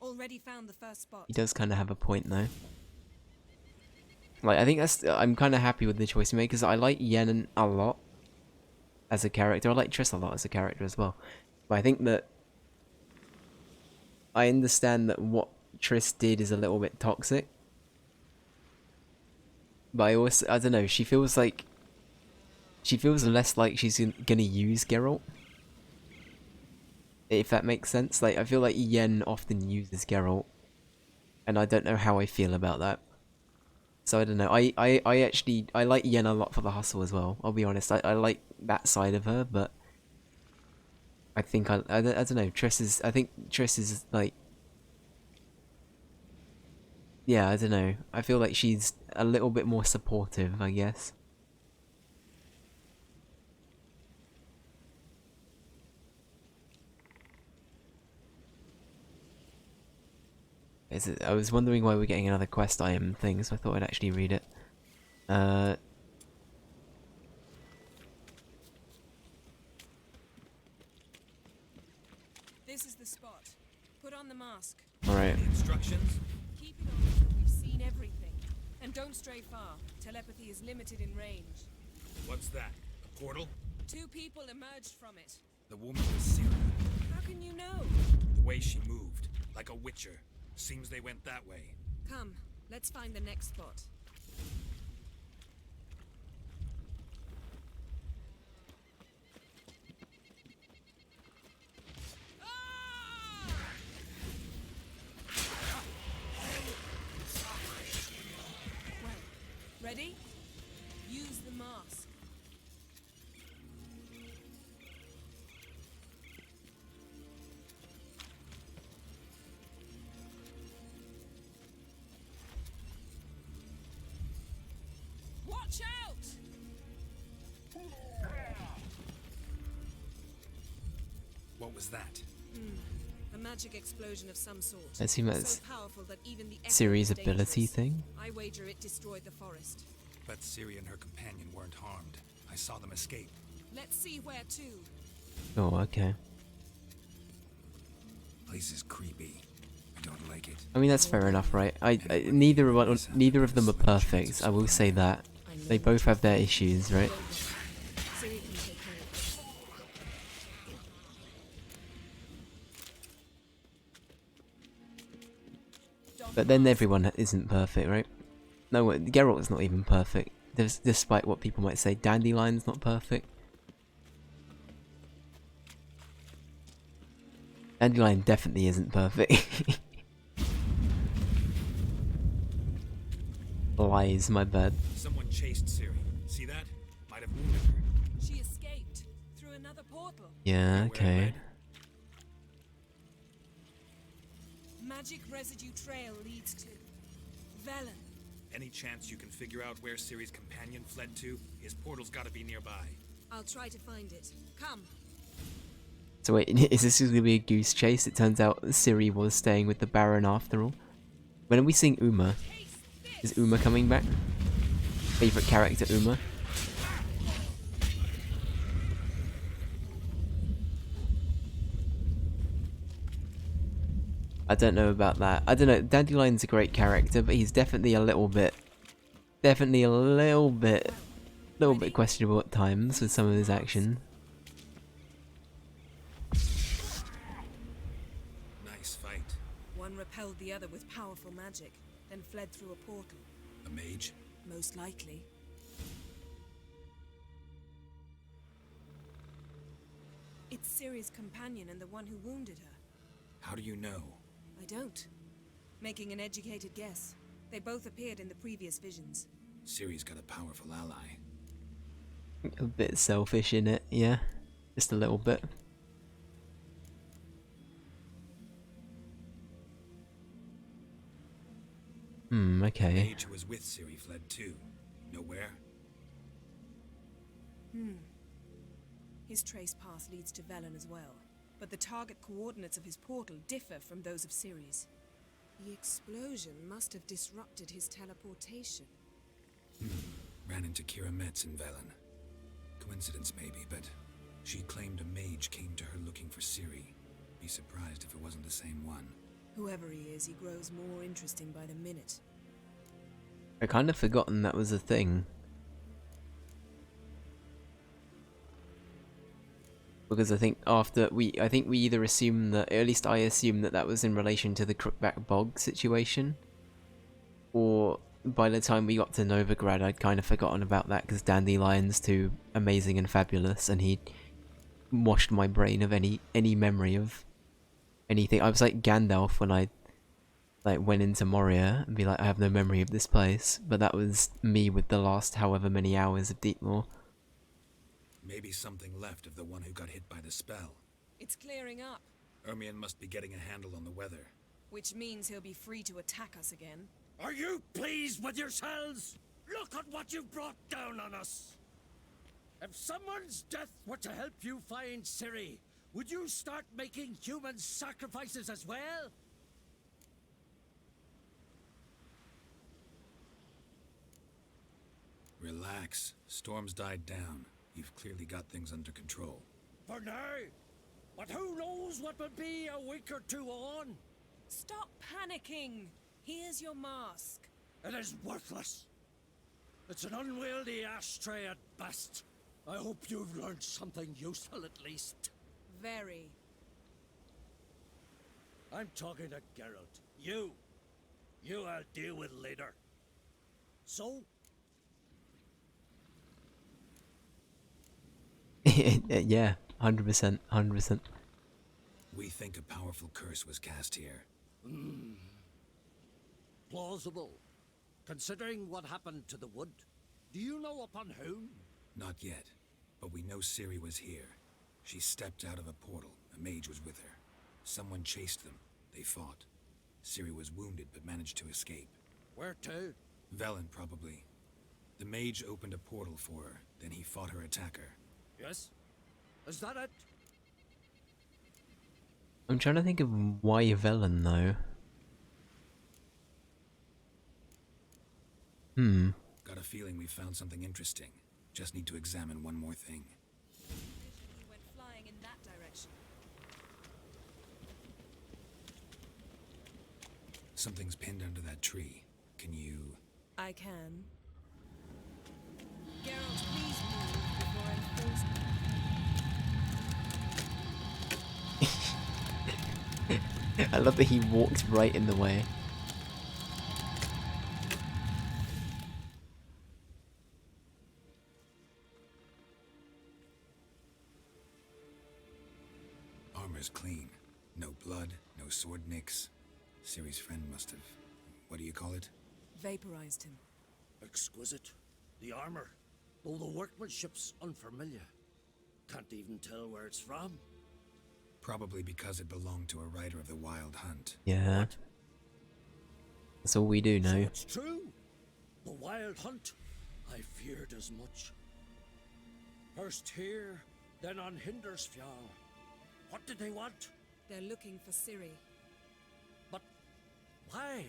Already found the first spot. He does kind of have a point though. Like, I think that's. I'm kind of happy with the choice he made because I like Yen a lot as a character. I like Triss a lot as a character as well. But I think that I understand that what Triss did is a little bit toxic. But I don't know, she feels less like she's gonna use Geralt. If that makes sense. Like, I feel like Yen often uses Geralt. And I don't know how I feel about that. So I don't know. I like Yen a lot for the hustle as well. I'll be honest. I like that side of her, but I think I don't know. I think Triss is like, yeah, I don't know. I feel like she's a little bit more supportive, I guess. I was wondering why we're getting another quest item thing, so I thought I'd actually read it. This is the spot. Put on the mask. Alright. Instructions? Keep it on until we've seen everything. And don't stray far. Telepathy is limited in range. What's that? A portal? 2 people emerged from it. The woman was Ciri. How can you know? The way she moved, like a witcher. Seems they went that way. Come, let's find the next spot. Well, ready? Use the mask. Watch out! What was that? A magic explosion of some sort. I assume that's so powerful that even the echo Ciri's is ability dangerous. thing. I wager it destroyed the forest. But Ciri and her companion weren't harmed. I saw them escape. Let's see where to. Oh, okay. Place is creepy. I don't like it. I mean, that's fair enough, right? Neither of them are perfect. I will say that. They both have their issues, right? Ciri can take care of it. But then everyone isn't perfect, right? No, Geralt's not even perfect. Despite what people might say, Dandelion's not perfect. Dandelion definitely isn't perfect. Lies, my bad. Someone chased Ciri. See that? Might have wounded her. She escaped through another portal. Yeah, okay. Magic residue trail leads to Velen. Any chance you can figure out where Ciri's companion fled to? His portal's gotta be nearby. I'll try to find it. Come. So wait, is this going to be a goose chase? It turns out Ciri was staying with the Baron after all. When are we seeing Uma? Is Uma coming back? Favorite character, Uma? I don't know about that. I don't know. Dandelion's a great character, but he's definitely a little bit questionable at times with some of his action. Nice fight. One repelled the other with powerful magic, then fled through a portal. A mage? Most likely. It's Ciri's companion and the one who wounded her. How do you know? I don't. Making an educated guess. They both appeared in the previous visions. Ciri's got a powerful ally. A bit selfish in it, yeah. Just a little bit. Okay. The mage who was with Ciri fled too. Nowhere? His trace path leads to Velen as well. But the target coordinates of his portal differ from those of Ciri's. The explosion must have disrupted his teleportation. Ran into Kira Metz in Velen. Coincidence maybe, but she claimed a mage came to her looking for Ciri. Be surprised if it wasn't the same one. Whoever he is, he grows more interesting by the minute. I kind of forgotten that was a thing. Because I think we either assumed that, at least I assumed that was in relation to the Crookback Bog situation, or by the time we got to Novigrad I'd kind of forgotten about that because Dandelion's too amazing and fabulous and he washed my brain of any memory of anything. I was like Gandalf when I went into Moria and be like, I have no memory of this place, but that was me with the last however many hours of Deepmoor. Maybe something left of the one who got hit by the spell. It's clearing up. Ermion must be getting a handle on the weather. Which means he'll be free to attack us again. Are you pleased with yourselves? Look at what you've brought down on us. If someone's death were to help you find Ciri, would you start making human sacrifices as well? Relax. Storm's died down. You've clearly got things under control. For now. But who knows what will be a week or two on? Stop panicking. Here's your mask. It is worthless. It's an unwieldy ashtray at best. I hope you've learned something useful at least. Very. I'm talking to Geralt. You I'll deal with later. So? Yeah, 100%, 100%. We think a powerful curse was cast here. Plausible. Considering what happened to the wood. Do you know upon whom? Not yet, but we know Ciri was here. She stepped out of a portal. A mage was with her. Someone chased them. They fought. Ciri was wounded but managed to escape. Where to? Velen, probably. The mage opened a portal for her, then he fought her attacker. Yes? Is that it? I'm trying to think of why Velen, though. Got a feeling we found something interesting. Just need to examine one more thing. We went flying in that direction. Something's pinned under that tree. Can you... I can. Geralt, please move before I'm forced. I love that he walked right in the way. Armor's clean. No blood, no sword nicks. Ciri's friend must have... what do you call it? Vaporized him. Exquisite. The armor, though the workmanship's unfamiliar. Can't even tell where it's from. Probably because it belonged to a rider of the Wild Hunt. Yeah. That's all we do So know. it's true. The Wild Hunt. I feared as much. First here, then on Hindersfjall. What did they want? They're looking for Ciri. But why?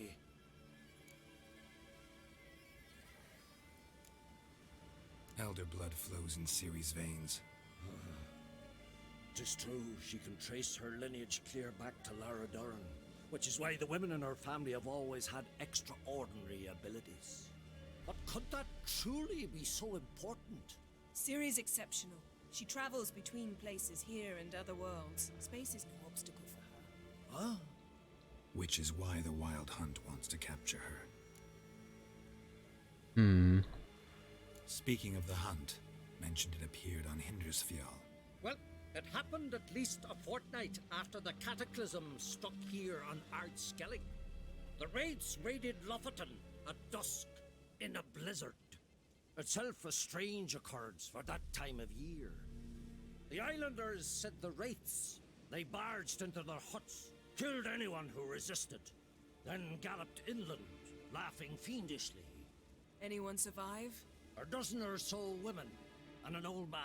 Elder blood flows in Ciri's veins. Tis true, she can trace her lineage clear back to Lara Duran, which is why the women in her family have always had extraordinary abilities. But could that truly be so important? Ciri's exceptional. She travels between places here and other worlds. Space is no obstacle for her. Huh? Which is why the Wild Hunt wants to capture her. Hmm. Speaking of the hunt, mentioned it appeared on Hindersfjall. Well, it happened at least a fortnight after the cataclysm struck here on Ardskellig. The raids raided Lofoten at dusk in a blizzard. Itself a strange occurrence for that time of year. The islanders said the wraiths. They barged into their huts, killed anyone who resisted, then galloped inland, laughing fiendishly. Anyone survive? A dozen or so women and an old man.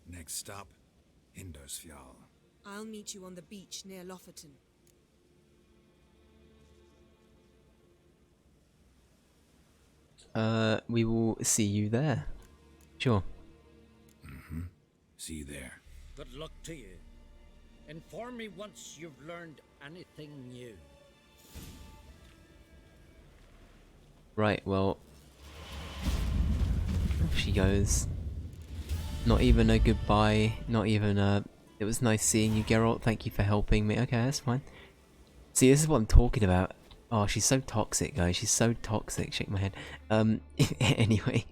Next stop, Hindersfjall. I'll meet you on the beach near Lofoten. We will see you there. Sure. Mm-hmm. See you there. Good luck to you. Inform me once you've learned anything new. Right, well. Off she goes. Not even a goodbye, not even a... It was nice seeing you, Geralt. Thank you for helping me. Okay, that's fine. See, this is what I'm talking about. Oh, she's so toxic, guys. She's so toxic. Shake my head. Anyway.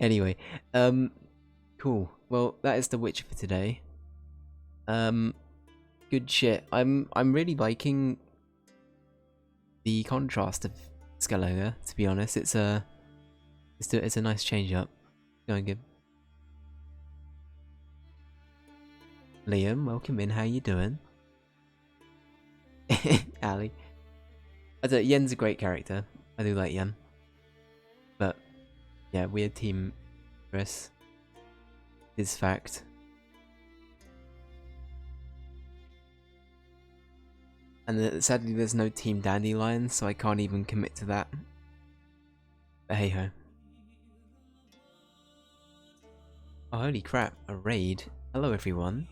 Anyway. Cool. Well, that is The Witcher for today. Good shit. I'm really liking the contrast of Skellige, to be honest. It's a nice change up. Going good. Liam, welcome in. How you doing? Ali. Yen's a great character. I do like Yen. But yeah, weird team, Chris. Is fact. And sadly there's no Team Dandelion, so I can't even commit to that. But hey ho. Oh, holy crap, a raid. Hello everyone.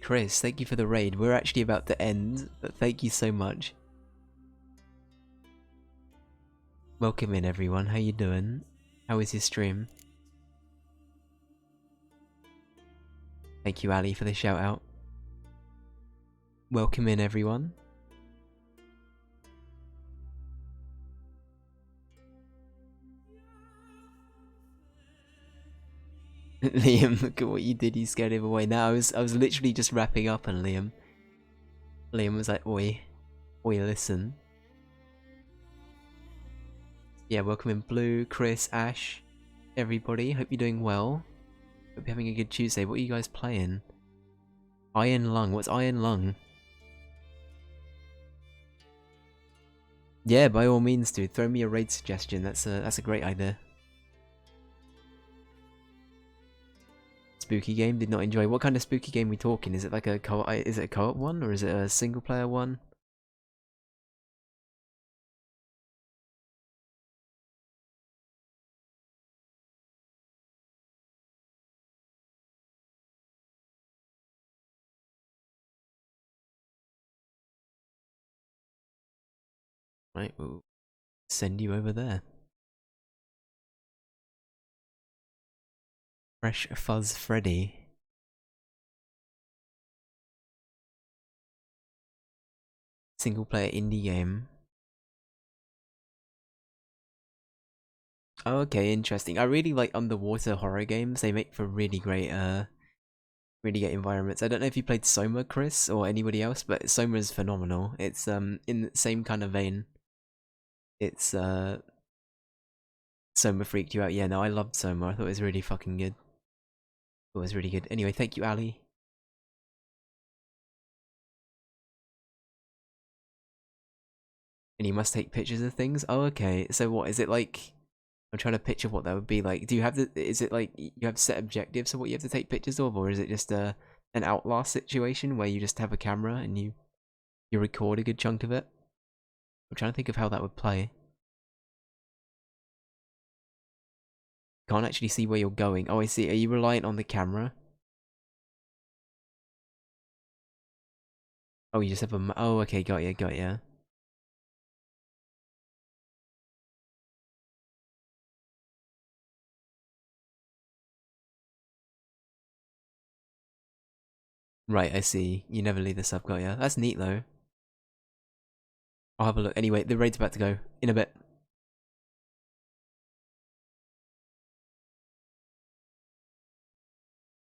Chris, thank you for the raid. We're actually about to end, but thank you so much. Welcome in everyone, how you doing? How was your stream? Thank you Ali for the shout out. Welcome in everyone. Liam, look at what you did, you scared him away. Now I was literally just wrapping up and Liam was like, oi, listen. Yeah, welcome in Blue, Chris, Ash, everybody, hope you're doing well. Hope you're having a good Tuesday. What are you guys playing? Iron Lung, what's Iron Lung? Yeah, by all means dude, throw me a raid suggestion, that's a great idea. Spooky game, did not enjoy. What kind of spooky game are we talking? Is it like a co-op? Is it a co-op one or is it a single player one? Right, we'll send you over there. Fresh Fuzz Freddy. Single player indie game. Oh, okay, interesting. I really like underwater horror games. They make for really great really get environments. I don't know if you played Soma, Chris, or anybody else, but Soma is phenomenal. It's in the same kind of vein. It's Soma freaked you out. Yeah, no, I loved Soma. I thought it was really fucking good. It was really good. Anyway, thank you, Ali. And you must take pictures of things? Oh, okay. So what, is it like... I'm trying to picture what that would be like. Do you have the... Is it like you have set objectives of what you have to take pictures of? Or is it just an Outlast situation where you just have a camera and you record a good chunk of it? I'm trying to think of how that would play. Can't actually see where you're going. Oh, I see. Are you reliant on the camera? Oh, you just have a... Oh, okay. Got ya, got ya. Right, I see. You never leave the sub, got ya. That's neat, though. I'll have a look. Anyway, the raid's about to go. In a bit.